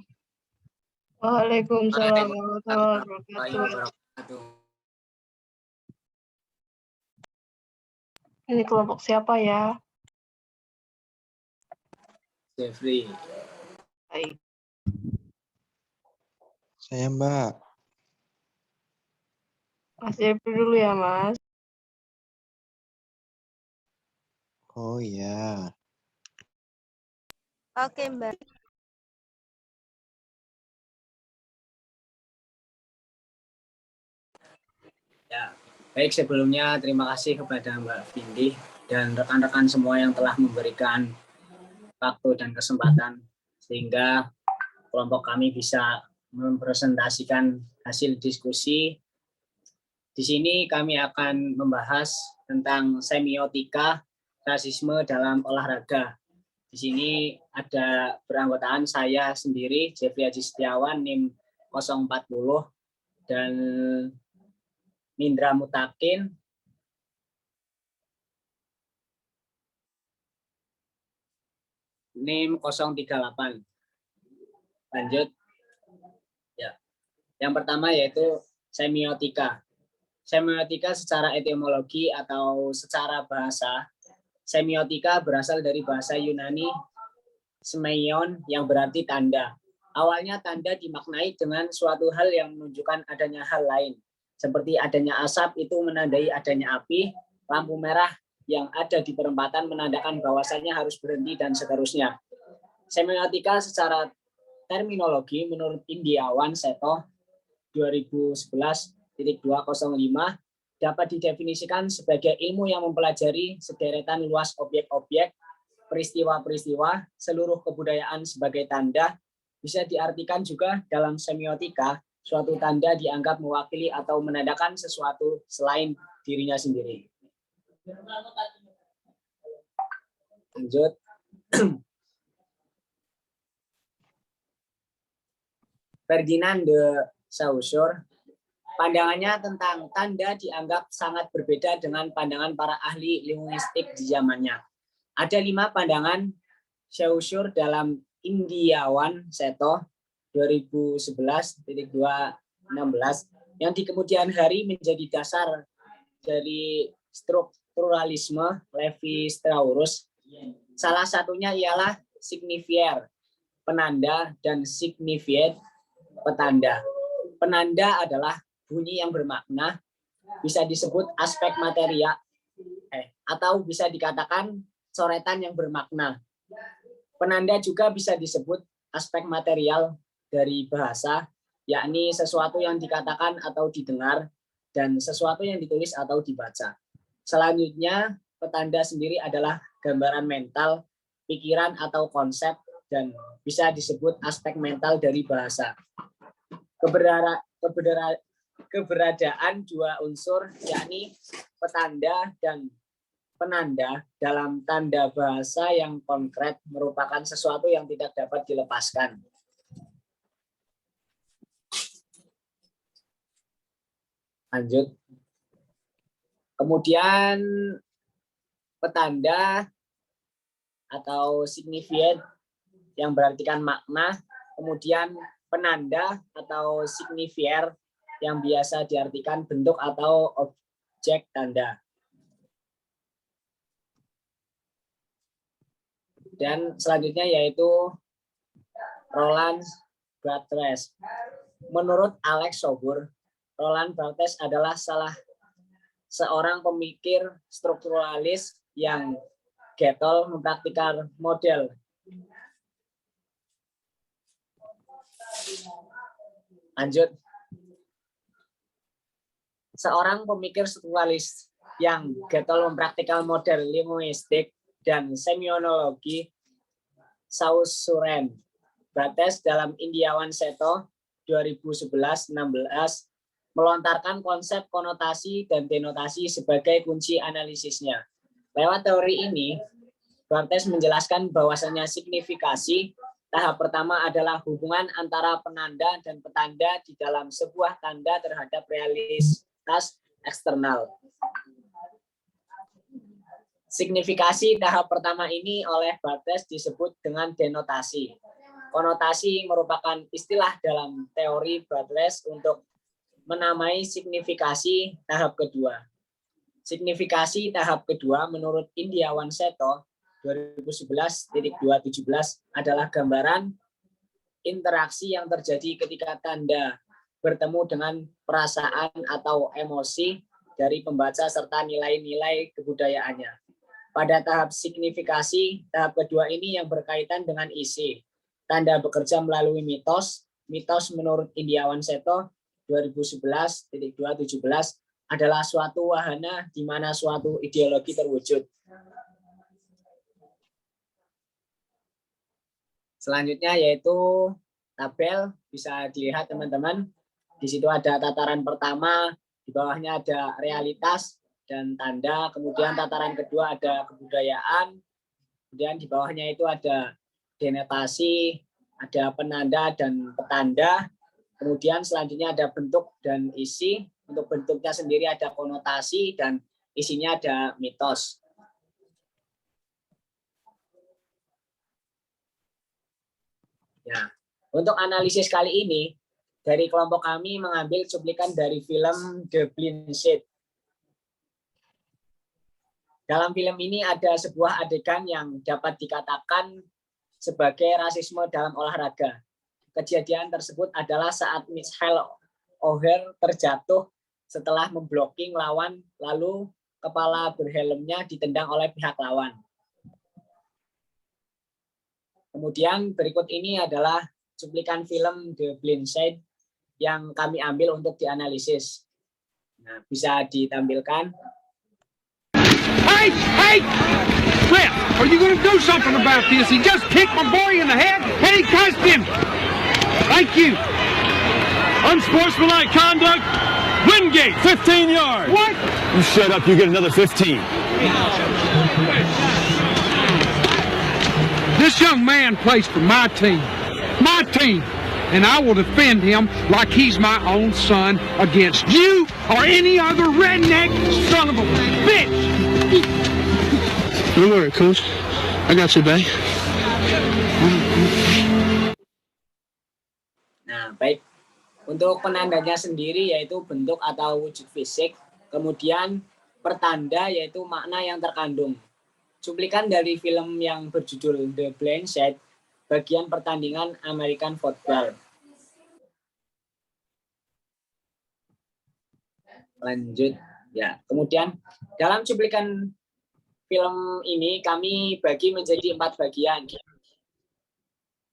Waalaikumsalam warahmatullahi wabarakatuh. Ini kelompok siapa ya? Jeffrey. Baik. Saya, Mbak. Mas Jeffrey dulu ya, Mas. Oh iya. Oke, Mbak. Ya, baik sebelumnya terima kasih kepada Mbak Vindi dan rekan-rekan semua yang telah memberikan waktu dan kesempatan sehingga kelompok kami bisa mempresentasikan hasil diskusi. Di sini kami akan membahas tentang semiotika rasisme dalam olahraga. Di sini ada beranggotaan saya sendiri, Jeffrey Haji Setiawan, NIM 040, dan Mindra Mutakin, NIM 038. Lanjut. Ya. Yang pertama yaitu semiotika. Semiotika secara etimologi atau secara bahasa, semiotika berasal dari bahasa Yunani semeion yang berarti tanda. Awalnya tanda dimaknai dengan suatu hal yang menunjukkan adanya hal lain. Seperti adanya asap itu menandai adanya api, lampu merah yang ada di perempatan menandakan bahwasannya harus berhenti dan seterusnya. Semiotika secara terminologi menurut Indiawan Seto 2011.205 dapat didefinisikan sebagai ilmu yang mempelajari sederetan luas objek-objek, peristiwa-peristiwa, seluruh kebudayaan sebagai tanda, bisa diartikan juga dalam semiotika, suatu tanda dianggap mewakili atau menandakan sesuatu selain dirinya sendiri. Lanjut. Ferdinand de Saussure, pandangannya tentang tanda dianggap sangat berbeda dengan pandangan para ahli linguistik di zamannya. Ada 5 pandangan Saussure dalam Indiawan Seto 2011.216 yang di kemudian hari menjadi dasar dari strukturalisme Levi-Strauss. Salah satunya ialah signifier, penanda, dan signified, petanda. Penanda adalah bunyi yang bermakna, bisa disebut aspek material, atau bisa dikatakan coretan yang bermakna. Penanda juga bisa disebut aspek material dari bahasa, yakni sesuatu yang dikatakan atau didengar, dan sesuatu yang ditulis atau dibaca. Selanjutnya, petanda sendiri adalah gambaran mental, pikiran atau konsep, dan bisa disebut aspek mental dari bahasa. Keberadaan 2 unsur, yakni petanda dan penanda dalam tanda bahasa yang konkret merupakan sesuatu yang tidak dapat dilepaskan. Lanjut. Kemudian petanda atau signified yang berartikan makna, kemudian penanda atau signifier yang biasa diartikan bentuk atau objek tanda. Dan selanjutnya yaitu Roland Barthes. Menurut Alex Sobur, Roland Barthes adalah salah seorang pemikir strukturalis yang getol mempraktikkan model. Lanjut. Seorang pemikir strukturalis yang getol mempraktikal model linguistik dan semionologi Saussure. Barthes dalam Indiawan Seto 2011-16 melontarkan konsep konotasi dan denotasi sebagai kunci analisisnya. Lewat teori ini, Barthes menjelaskan bahwasannya signifikasi tahap pertama adalah hubungan antara penanda dan petanda di dalam sebuah tanda terhadap realitas eksternal. Signifikasi tahap pertama ini oleh Barthes disebut dengan denotasi. Konotasi merupakan istilah dalam teori Barthes untuk menamai signifikasi tahap kedua. Signifikasi tahap kedua menurut Indiawan Seto 2011.217 adalah gambaran interaksi yang terjadi ketika tanda bertemu dengan perasaan atau emosi dari pembaca serta nilai-nilai kebudayaannya. Pada tahap signifikasi, tahap kedua ini yang berkaitan dengan isi. Tanda bekerja melalui mitos. Mitos menurut Indiawan Seto 2011.217 adalah suatu wahana di mana suatu ideologi terwujud. Selanjutnya yaitu tabel, bisa dilihat teman-teman. Di situ ada tataran pertama, di bawahnya ada realitas dan tanda, kemudian tataran kedua ada kebudayaan, kemudian di bawahnya itu ada denotasi, ada penanda dan petanda, kemudian selanjutnya ada bentuk dan isi. Untuk bentuknya sendiri ada konotasi dan isinya ada mitos. Ya, untuk analisis kali ini, dari kelompok kami mengambil cuplikan dari film The Blind Side. Dalam film ini ada sebuah adegan yang dapat dikatakan sebagai rasisme dalam olahraga. Kejadian tersebut adalah saat Michael O'Hare terjatuh setelah memblocking lawan, lalu kepala berhelmnya ditendang oleh pihak lawan. Kemudian berikut ini adalah cuplikan film The Blind Side yang kami ambil untuk dianalisis. Nah, bisa ditampilkan. Hey! Cliff, are you going to do something about this? He just kicked my boy in the head and he cussed him. Thank you. Unsportsmanlike conduct. Wingate, 15 yards. What? You shut up, you get another 15. This young man plays for my team. My team. And I will defend him like he's my own son against you or any other redneck son of a bitch. Don't worry, Coach. I got you, babe. Nah, baik. Untuk penandanya sendiri yaitu bentuk atau wujud fisik, kemudian pertanda yaitu makna yang terkandung. Cuplikan dari film yang berjudul The Blind Side, bagian pertandingan American Football. Lanjut. Ya, kemudian dalam cuplikan film ini kami bagi menjadi 4 bagian.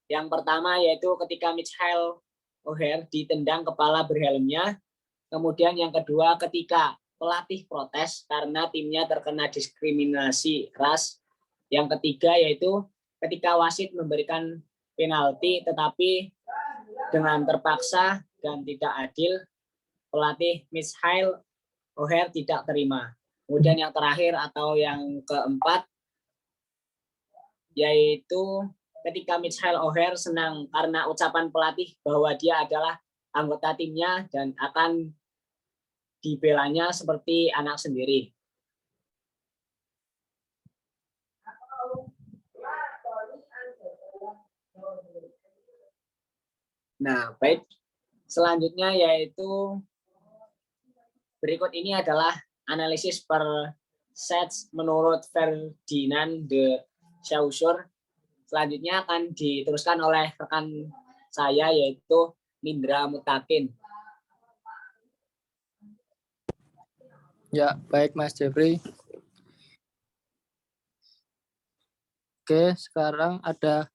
Yang pertama yaitu ketika Michael O'Hare ditendang kepala berhelmnya. Kemudian yang kedua ketika pelatih protes karena timnya terkena diskriminasi ras. Yang ketiga yaitu ketika wasit memberikan penalti tetapi dengan terpaksa dan tidak adil, pelatih Michael O'Hare tidak terima. Kemudian yang terakhir atau yang keempat yaitu ketika Michael O'Hare senang karena ucapan pelatih bahwa dia adalah anggota timnya dan akan dibelanya seperti anak sendiri. Nah, baik. Selanjutnya yaitu berikut ini adalah analisis per sets menurut Ferdinand de Saussure. Selanjutnya akan diteruskan oleh rekan saya yaitu Nindra Mutakin. Ya, baik Mas Jeffrey. Oke, sekarang ada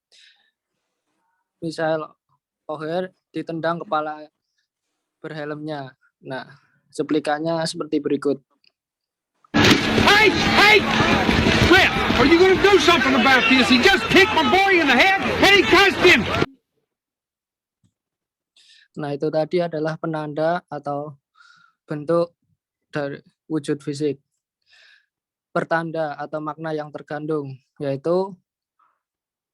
Michael O'Hare ditendang kepala berhelmnya. Nah, cuplikannya seperti berikut. Hey! Cliff, are you going to do something about this? He just kicked my boy in the head and he cussed him. Nah, itu tadi adalah penanda atau bentuk dari wujud fisik. Pertanda atau makna yang terkandung, yaitu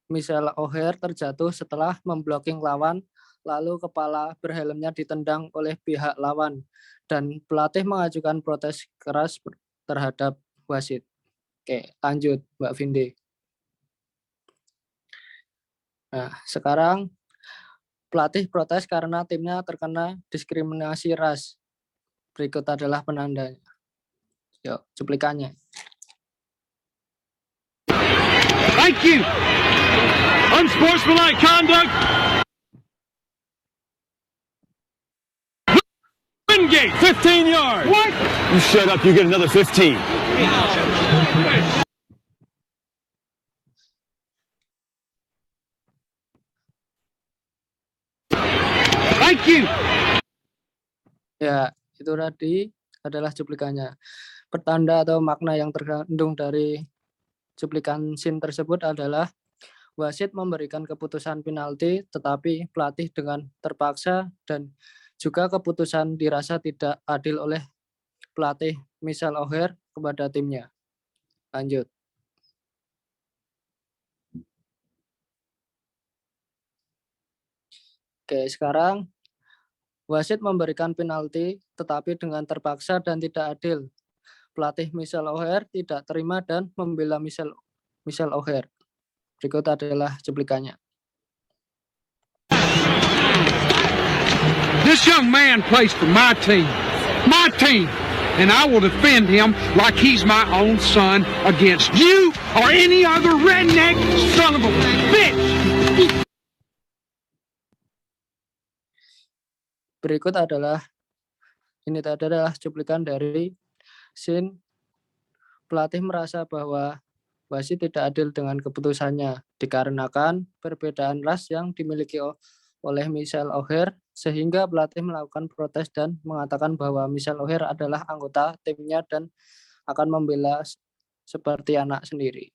Michael O'Hare terjatuh setelah memblocking lawan, lalu kepala berhelmnya ditendang oleh pihak lawan, dan pelatih mengajukan protes keras terhadap wasit. Oke, lanjut Mbak Vindi. Nah, sekarang pelatih protes karena timnya terkena diskriminasi ras. Berikut adalah penandanya. Yuk, cuplikannya. Thank you. Unsportsmanlike conduct. Wingate, 15 yards. What? You shut up, you get another 15. Thank you. Ya, itu tadi adalah cuplikannya. Pertanda atau makna yang terkandung dari cuplikan scene tersebut adalah wasit memberikan keputusan penalti, tetapi pelatih dengan terpaksa dan juga keputusan dirasa tidak adil oleh pelatih Michael O'Hare kepada timnya. Lanjut. Oke, sekarang wasit memberikan penalti, tetapi dengan terpaksa dan tidak adil. Pelatih Michael O'Hare tidak terima dan membela Michael O'Hare. Berikut adalah cuplikannya. This young man plays for my team. My team. And I will defend him like he's my own son against you or any other redneck son of a bitch. Berikut adalah cuplikan dari scene pelatih merasa bahwa wasit tidak adil dengan keputusannya dikarenakan perbedaan ras yang dimiliki oleh Michael O'Hare, sehingga pelatih melakukan protes dan mengatakan bahwa Michael O'Hare adalah anggota timnya dan akan membela seperti anak sendiri.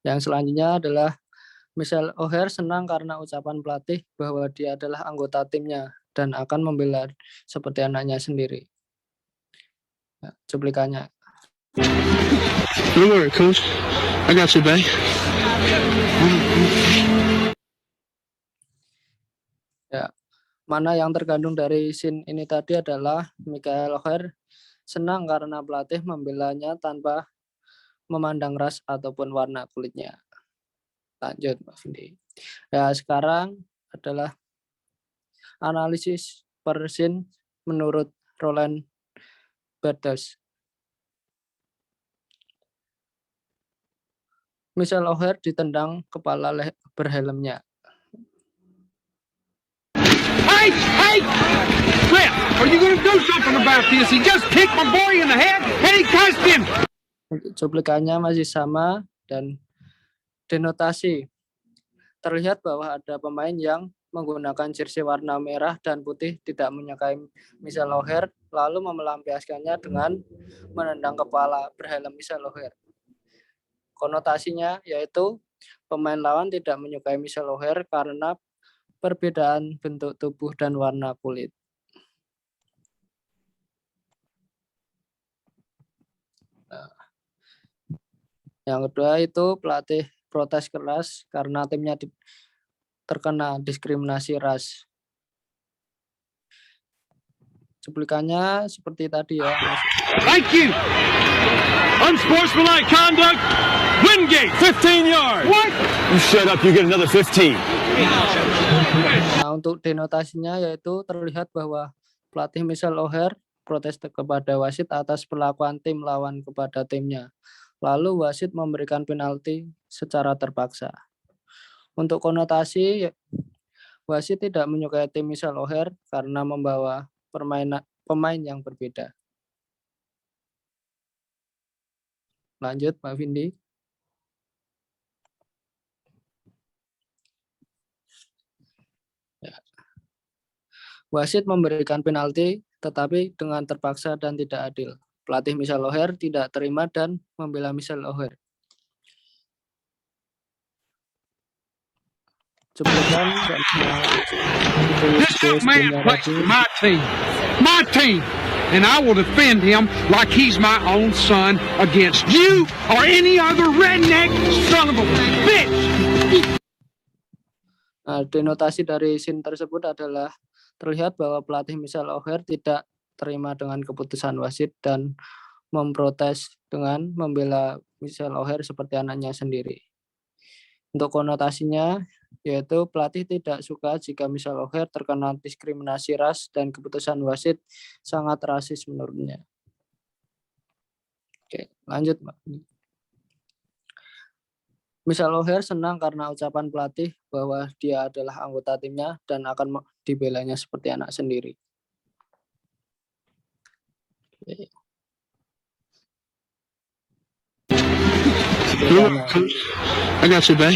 Yang selanjutnya adalah Michelle O'Hare senang karena ucapan pelatih bahwa dia adalah anggota timnya dan akan membela seperti anaknya sendiri. Ya, cuplikannya. Don't worry, Coach. I got you, babe. Ya, mana yang terkandung dari scene ini tadi adalah Michael O'Hare senang karena pelatih membelanya tanpa memandang ras ataupun warna kulitnya. Lanjut, Mbak Vindi. Ya, sekarang adalah analisis per scene menurut Roland Barthes. Michelle O'Hare ditendang kepala berhelmnya. Hey! Cliff, are you going to do something about this? He just kicked my boy in the head and he cussed him. Cuplikannya masih sama dan denotasi. Terlihat bahwa ada pemain yang menggunakan jersey warna merah dan putih tidak menyukai Michelle O'Hare, lalu melampiaskannya dengan menendang kepala berhelm Michelle O'Hare. Konotasinya yaitu pemain lawan tidak menyukai Michelle O'Hare karena perbedaan bentuk tubuh dan warna kulit. Nah, yang kedua itu pelatih protes keras karena timnya terkena diskriminasi ras. Cuplikannya seperti tadi ya, Mas. Thank you. Unsportsmanlike conduct. Wingate, 15 yards. What? You shut up, you get another 15. Nah, untuk denotasinya yaitu terlihat bahwa pelatih Michelle O'Hare protes kepada wasit atas perlakuan tim lawan kepada timnya. Lalu wasit memberikan penalti secara terpaksa. Untuk konotasi, wasit tidak menyukai tim Michelle O'Hare karena membawa pemain yang berbeda. Lanjut, Pak Vindi. Ya. Wasit memberikan penalti, tetapi dengan terpaksa dan tidak adil. Pelatih Michelle O'Hare tidak terima dan membela Michelle O'Hare. Cuplikan This young man plays for my team, and I will defend him like he's my own son against you or any other redneck son of a bitch. Nah, denotasi dari scene tersebut adalah terlihat bahwa pelatih Michelle O'Hare tidak terima dengan keputusan wasit dan memprotes dengan membela Michelle O'Hare seperti anaknya sendiri. Untuk konotasinya, yaitu pelatih tidak suka jika Michelle O'Hare terkena diskriminasi ras dan keputusan wasit sangat rasis menurutnya. Oke, lanjut, Mbak. Michelle O'Hare senang karena ucapan pelatih bahwa dia adalah anggota timnya dan akan dibelanya seperti anak sendiri. Oke. I got you, babe.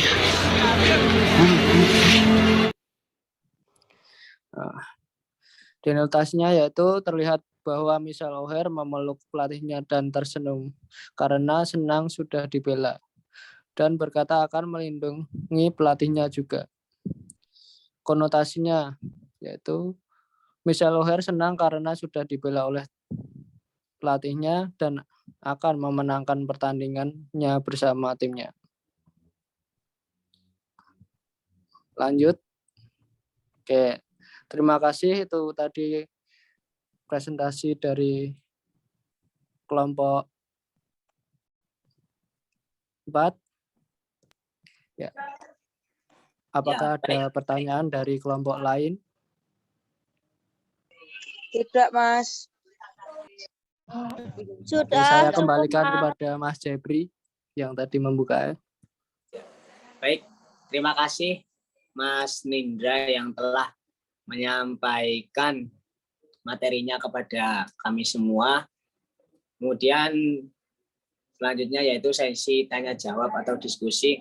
Nah, denotasinya yaitu terlihat bahwa Michelle O'Hare memeluk pelatihnya dan tersenyum karena senang sudah dibela dan berkata akan melindungi pelatihnya juga. Konotasinya yaitu Michelle O'Hare senang karena sudah dibela oleh pelatihnya dan akan memenangkan pertandingannya bersama timnya. Lanjut. Oke, terima kasih. Itu tadi presentasi dari kelompok 4. Ya. Apakah ada pertanyaan dari kelompok lain? Tidak, Mas. Oke, saya kembalikan kepada Mas Jebri yang tadi membuka. Baik, terima kasih Mas Nindra yang telah menyampaikan materinya kepada kami semua. Kemudian selanjutnya yaitu sesi tanya jawab atau diskusi.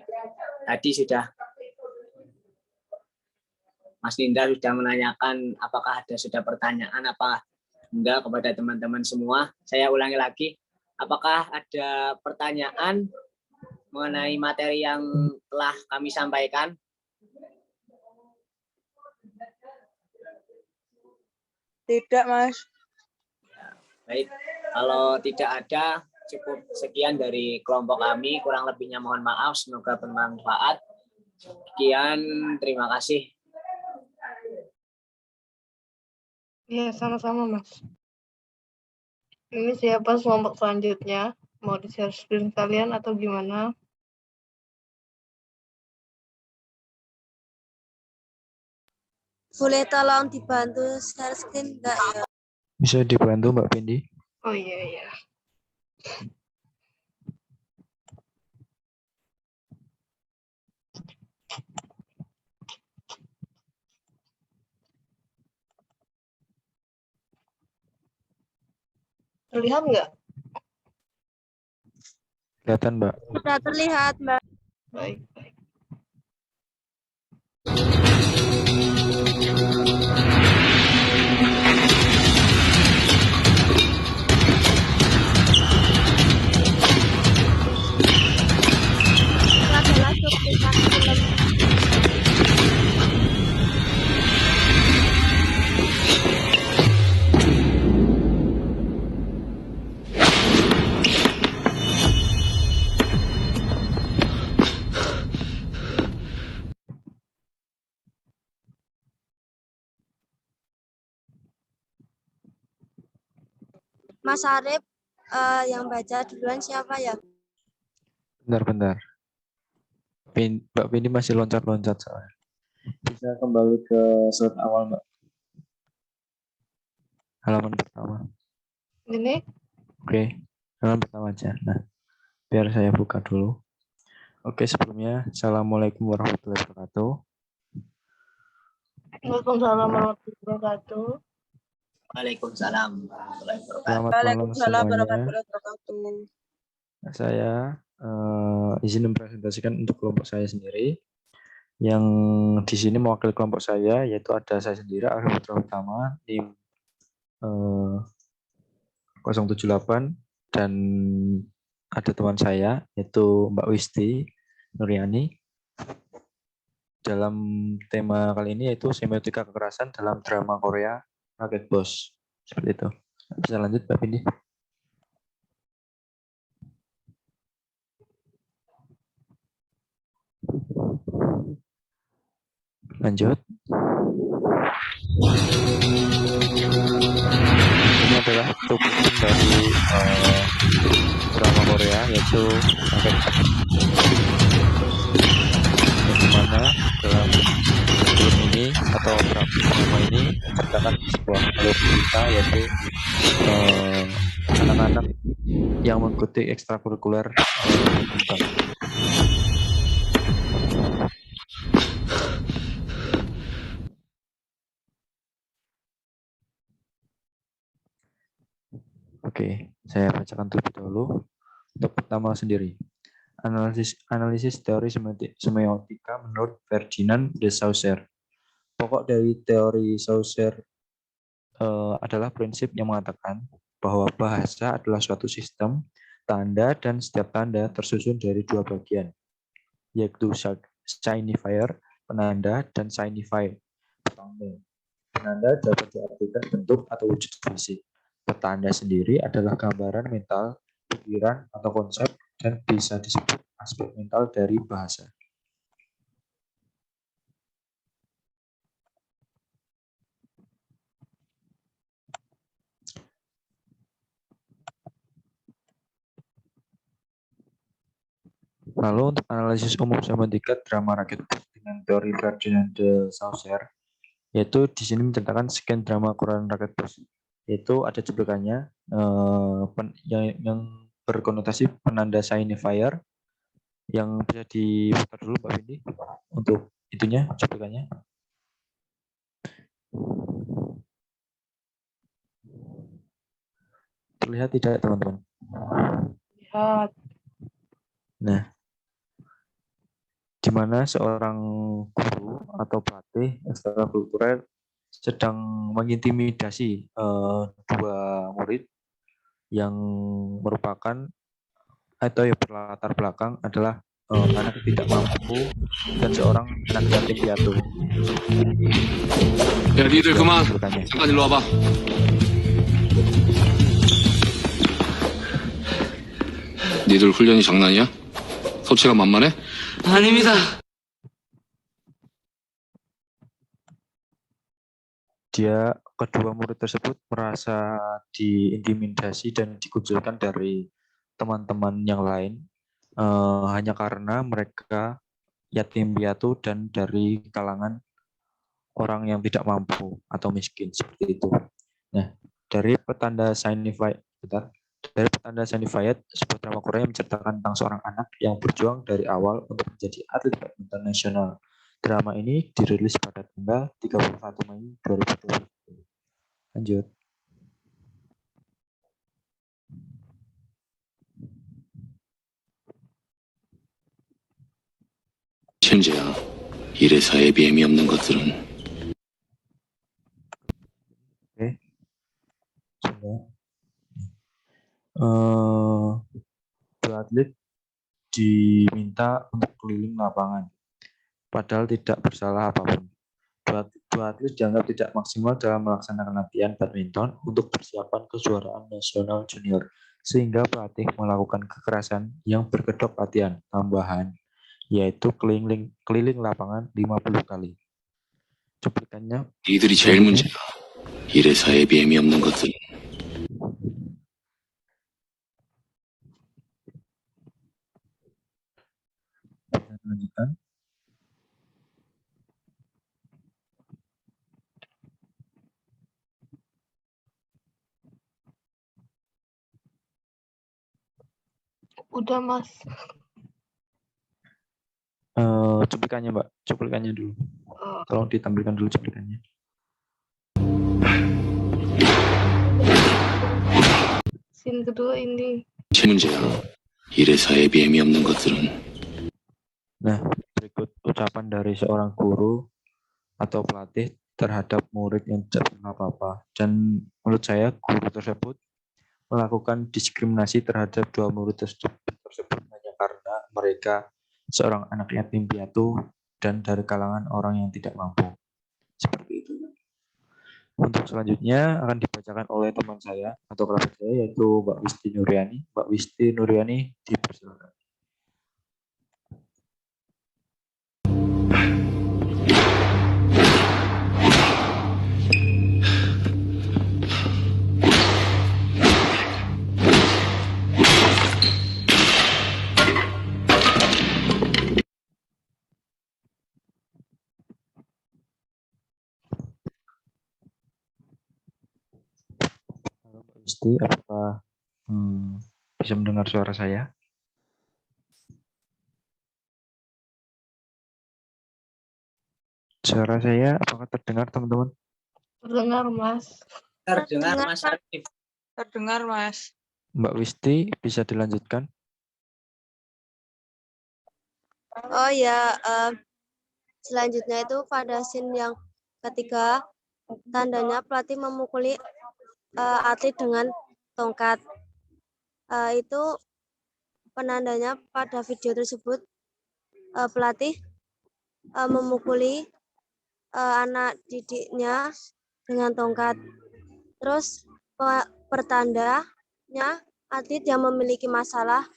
Tadi Mas Nindra sudah menanyakan apakah sudah pertanyaan apa enggak kepada teman-teman semua. Saya ulangi lagi, apakah ada pertanyaan mengenai materi yang telah kami sampaikan? Tidak, Mas. Baik, kalau tidak ada, cukup sekian dari kelompok kami. Kurang lebihnya mohon maaf, semoga bermanfaat. Sekian, terima kasih. Iya, sama-sama, Mas. Ini siapa kelompok selanjutnya? Mau di-share screen kalian atau gimana? Boleh tolong dibantu share screen enggak ya? Bisa dibantu Mbak Pendi? Oh iya, iya. Terlihat nggak? Kelihatan Mbak. Sudah terlihat, Mbak. Baik, baik. Itu adalah cuplikan film. Mas Arif, yang baca duluan siapa ya? Bentar. Mbak Pendi masih loncat-loncat soalnya. Bisa kembali ke slide awal Mbak. Halaman pertama. Ini? Oke, halaman pertama aja. Nah, biar saya buka dulu. Oke, sebelumnya, Assalamualaikum warahmatullahi wabarakatuh. Waalaikumsalam warahmatullahi wabarakatuh. Waalaikumsalam warahmatullahi wabarakatuh. Selamat malam Waalaikumsalam semuanya. warahmatullahi wabarakatuh. Saya izin mempresentasikan untuk kelompok saya sendiri. Yang di sini mewakili kelompok saya, yaitu ada saya sendiri, Arif Putra Utama, tim 078, dan ada teman saya, yaitu Mbak Wisti Nuryani. Dalam tema kali ini yaitu semiotika kekerasan dalam drama Korea Rocket Boss. Seperti itu. Bisa lanjut Mbak Pindi. Lanjut. Ini adalah cuplikan dari drama Korea yaitu Rocket Boss. Yang dimana dalam film ini atau drama ini menceritakan sebuah alur cerita yaitu anak-anak yang mengikuti ekstrakurikuler tentang Oke, saya bacakan terlebih dahulu. Untuk pertama sendiri, analisis teori semiotika menurut Ferdinand de Saussure. Pokok dari teori Saussure adalah prinsip yang mengatakan bahwa bahasa adalah suatu sistem tanda dan setiap tanda tersusun dari dua bagian, yaitu signifier, penanda, dan signified, petanda. Penanda dapat diartikan bentuk atau wujud fisik. Petanda sendiri adalah gambaran mental, pikiran, atau konsep, dan bisa disebut aspek mental dari bahasa. Lalu untuk analisis umum semiotika drama Rocket Boss dengan teori Ferdinand de Saussure, yaitu di sini menceritakan scan drama Korean Rocket Boss, yaitu ada cuplikannya yang berkonotasi penanda signifier, yang bisa diputar dulu Mbak Windy untuk itunya cuplikannya. Terlihat tidak teman-teman? Lihat. Nah, di mana seorang guru atau pelatih ekstrakurikuler sedang mengintimidasi dua murid yang merupakan atau yang berlatar belakang adalah anak tidak mampu dan seorang anak yatim piatu. 야, 니들 그만. Cuplikannya. 잠깐 일로 와봐. 니들 훈련이 장난이야? 소치가 만만해? 아닙니다. Kedua murid tersebut merasa diintimidasi dan dikucilkan dari teman-teman yang lain hanya karena mereka yatim piatu dan dari kalangan orang yang tidak mampu atau miskin seperti itu. Nah, dari petanda signified, sebuah drama Korea yang menceritakan tentang seorang anak yang berjuang dari awal untuk menjadi atlet badminton nasional. Drama ini dirilis pada tanggal 31 Mei 2020. Lanjut. 천재야, 이래서 ABM이 없는 것들은. Oke. Dua atlet diminta untuk keliling lapangan, padahal tidak bersalah apapun. Dua atlet dianggap tidak maksimal dalam melaksanakan latihan badminton untuk persiapan kejuaraan nasional junior, sehingga pelatih melakukan kekerasan yang berkedok latihan tambahan, yaitu keliling lapangan 50 kali. Cuplikannya. 이들이 제일 문제야. 이래서 ABM이 없는 것들은. Lanjutkan. Udah, Mas. Cuplikannya, Mbak. Cuplikannya dulu. Tolong ditampilkan dulu cuplikannya. Scene kedua ini. 제일 문제야. 이래서 ABM이 없는 것들은. Nah, berikut ucapan dari seorang guru atau pelatih terhadap murid yang tidak pernah apa-apa. Dan menurut saya guru tersebut melakukan diskriminasi terhadap dua murid tersebut hanya karena mereka seorang anak yatim piatu dan dari kalangan orang yang tidak mampu. Seperti itu. Untuk selanjutnya akan dibacakan oleh teman saya atau kerabat saya, yaitu Mbak Wisti Nuriani. Mbak Wisti Nuriani, dipersilakan. Wisti, apakah bisa mendengar suara saya? Suara saya apakah terdengar, teman-teman? Terdengar, Mas. Terdengar, Mas Arif. Terdengar, Mas. Mbak Wisti, bisa dilanjutkan? Oh ya, selanjutnya itu pada scene yang ketiga, tandanya pelatih memukuli atlet dengan tongkat. Itu penandanya pada video tersebut pelatih memukuli anak didiknya dengan tongkat. Terus pertandanya atlet yang memiliki masalah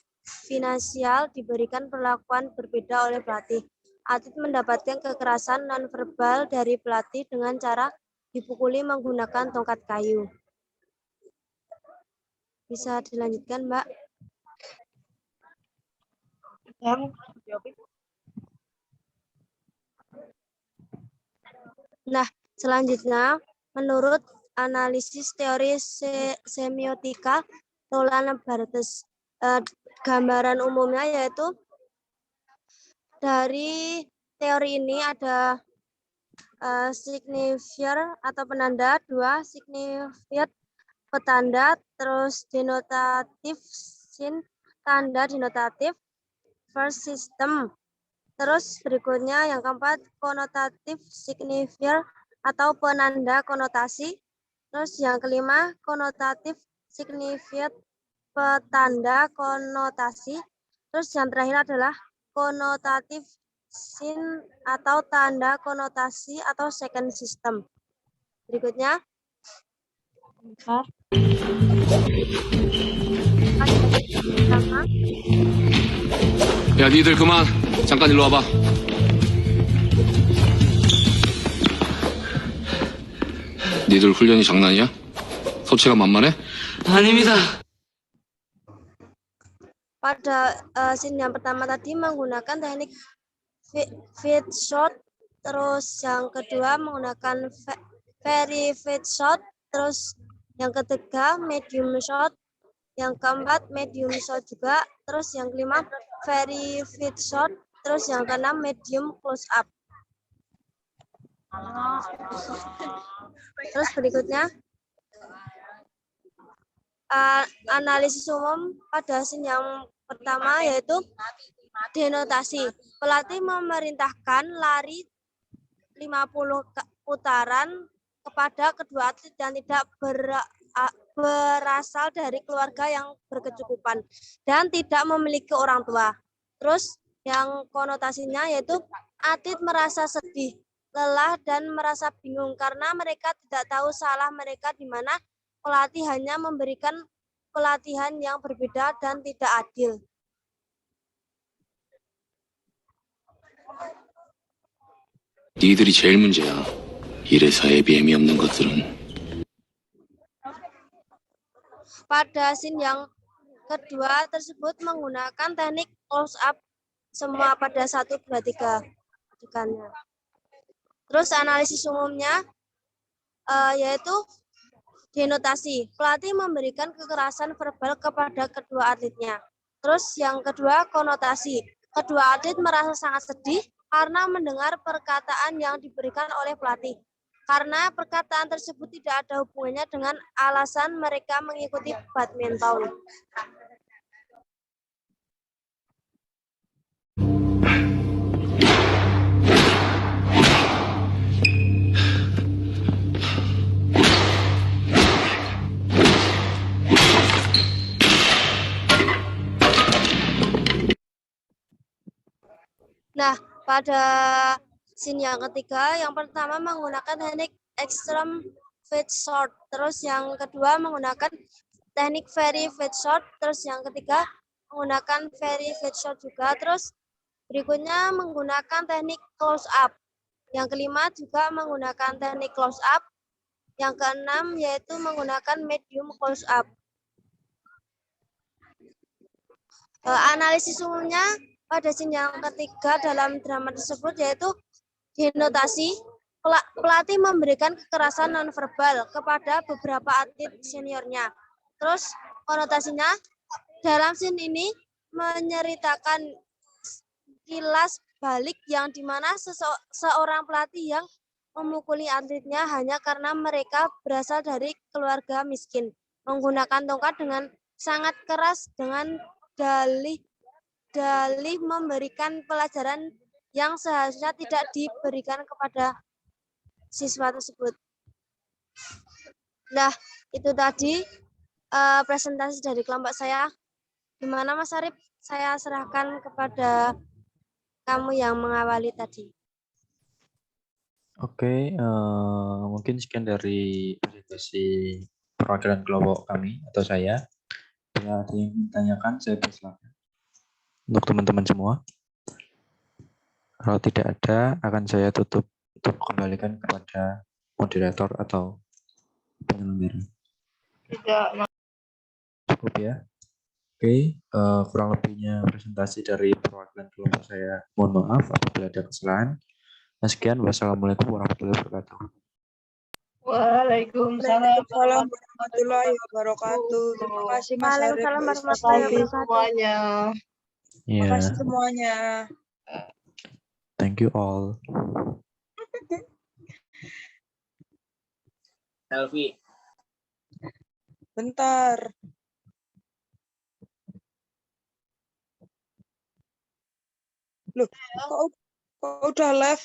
finansial diberikan perlakuan berbeda oleh pelatih. Atlet mendapatkan kekerasan nonverbal dari pelatih dengan cara dipukuli menggunakan tongkat kayu. Bisa dilanjutkan, Mbak? Nah, selanjutnya, menurut analisis teori semiotika Roland Barthes, gambaran umumnya yaitu dari teori ini ada signifier atau penanda, 2 signifier petanda, terus denotatif sin, tanda denotatif, first system. Terus berikutnya yang keempat konotatif signifier atau penanda konotasi. Terus yang kelima konotatif signifier petanda konotasi. Terus yang terakhir adalah konotatif sin atau tanda konotasi atau second system. Berikutnya. Pertama, 야, 니들 그만. 잠깐 일로 와봐. 니들 훈련이 장난이야? 소체가 만만해? 아닙니다. pada scene yang pertama tadi menggunakan teknik feed shot, terus yang kedua menggunakan very feed shot, terus yang ketiga medium shot, yang keempat medium shot juga, terus yang kelima very feed shot, terus yang keenam medium close up. Terus berikutnya analisis umum pada scene yang pertama yaitu denotasi. Pelatih memerintahkan lari 50 putaran kepada kedua atlet yang tidak berasal dari keluarga yang berkecukupan dan tidak memiliki orang tua. Terus yang konotasinya yaitu atlet merasa sedih, lelah, dan merasa bingung karena mereka tidak tahu salah mereka di mana. Pelatih hanya memberikan pelatihan yang berbeda dan tidak adil. 니들이 제일 문제야. 이래서 애비애미 없는 것들은. Pada scene yang kedua tersebut menggunakan teknik close up semua pada 1, 2, 3 adegannya. Terus analisis umumnya yaitu denotasi. Pelatih memberikan kekerasan verbal kepada kedua atletnya. Terus yang kedua konotasi. Kedua atlet merasa sangat sedih karena mendengar perkataan yang diberikan oleh pelatih. Karena perkataan tersebut tidak ada hubungannya dengan alasan mereka mengikuti badminton. Nah, pada scene yang ketiga, yang pertama menggunakan teknik extreme feed shot, terus yang kedua menggunakan teknik very feed shot, terus yang ketiga menggunakan very feed shot juga, terus berikutnya menggunakan teknik close up. Yang kelima juga menggunakan teknik close up. Yang keenam yaitu menggunakan medium close up. Analisis umumnya pada scene yang ketiga dalam drama tersebut yaitu denotasi. Pelatih memberikan kekerasan nonverbal kepada beberapa atlet seniornya. Terus konotasinya dalam scene ini menceritakan kilas balik yang dimana seorang pelatih yang memukuli atletnya hanya karena mereka berasal dari keluarga miskin, menggunakan tongkat dengan sangat keras dengan dalih memberikan pelajaran yang seharusnya tidak diberikan kepada siswa tersebut. Nah, itu tadi presentasi dari kelompok saya. Gimana Mas Arif? Saya serahkan kepada kamu yang mengawali tadi. Oke, mungkin sekian dari presentasi perwakilan kelompok kami atau saya. Bila ada yang ditanyakan, saya persilakan. Untuk teman-teman semua. Kalau tidak ada, akan saya tutup untuk kembalikan kepada moderator atau penyelenggara. Tidak. Cukup ya. Oke, kurang lebihnya presentasi dari perwakilan kelompok saya. Mohon maaf apabila ada kesalahan. Sekian, wassalamualaikum warahmatullahi wabarakatuh. Waalaikumsalam warahmatullahi wabarakatuh. Terima kasih Mas Arif. Waalaikumsalam warahmatullahi Terima kasih wabarakatuh. semuanya. Terima Ya, kasih semuanya. thank you all. Selfie. Bentar. Loh, kok udah live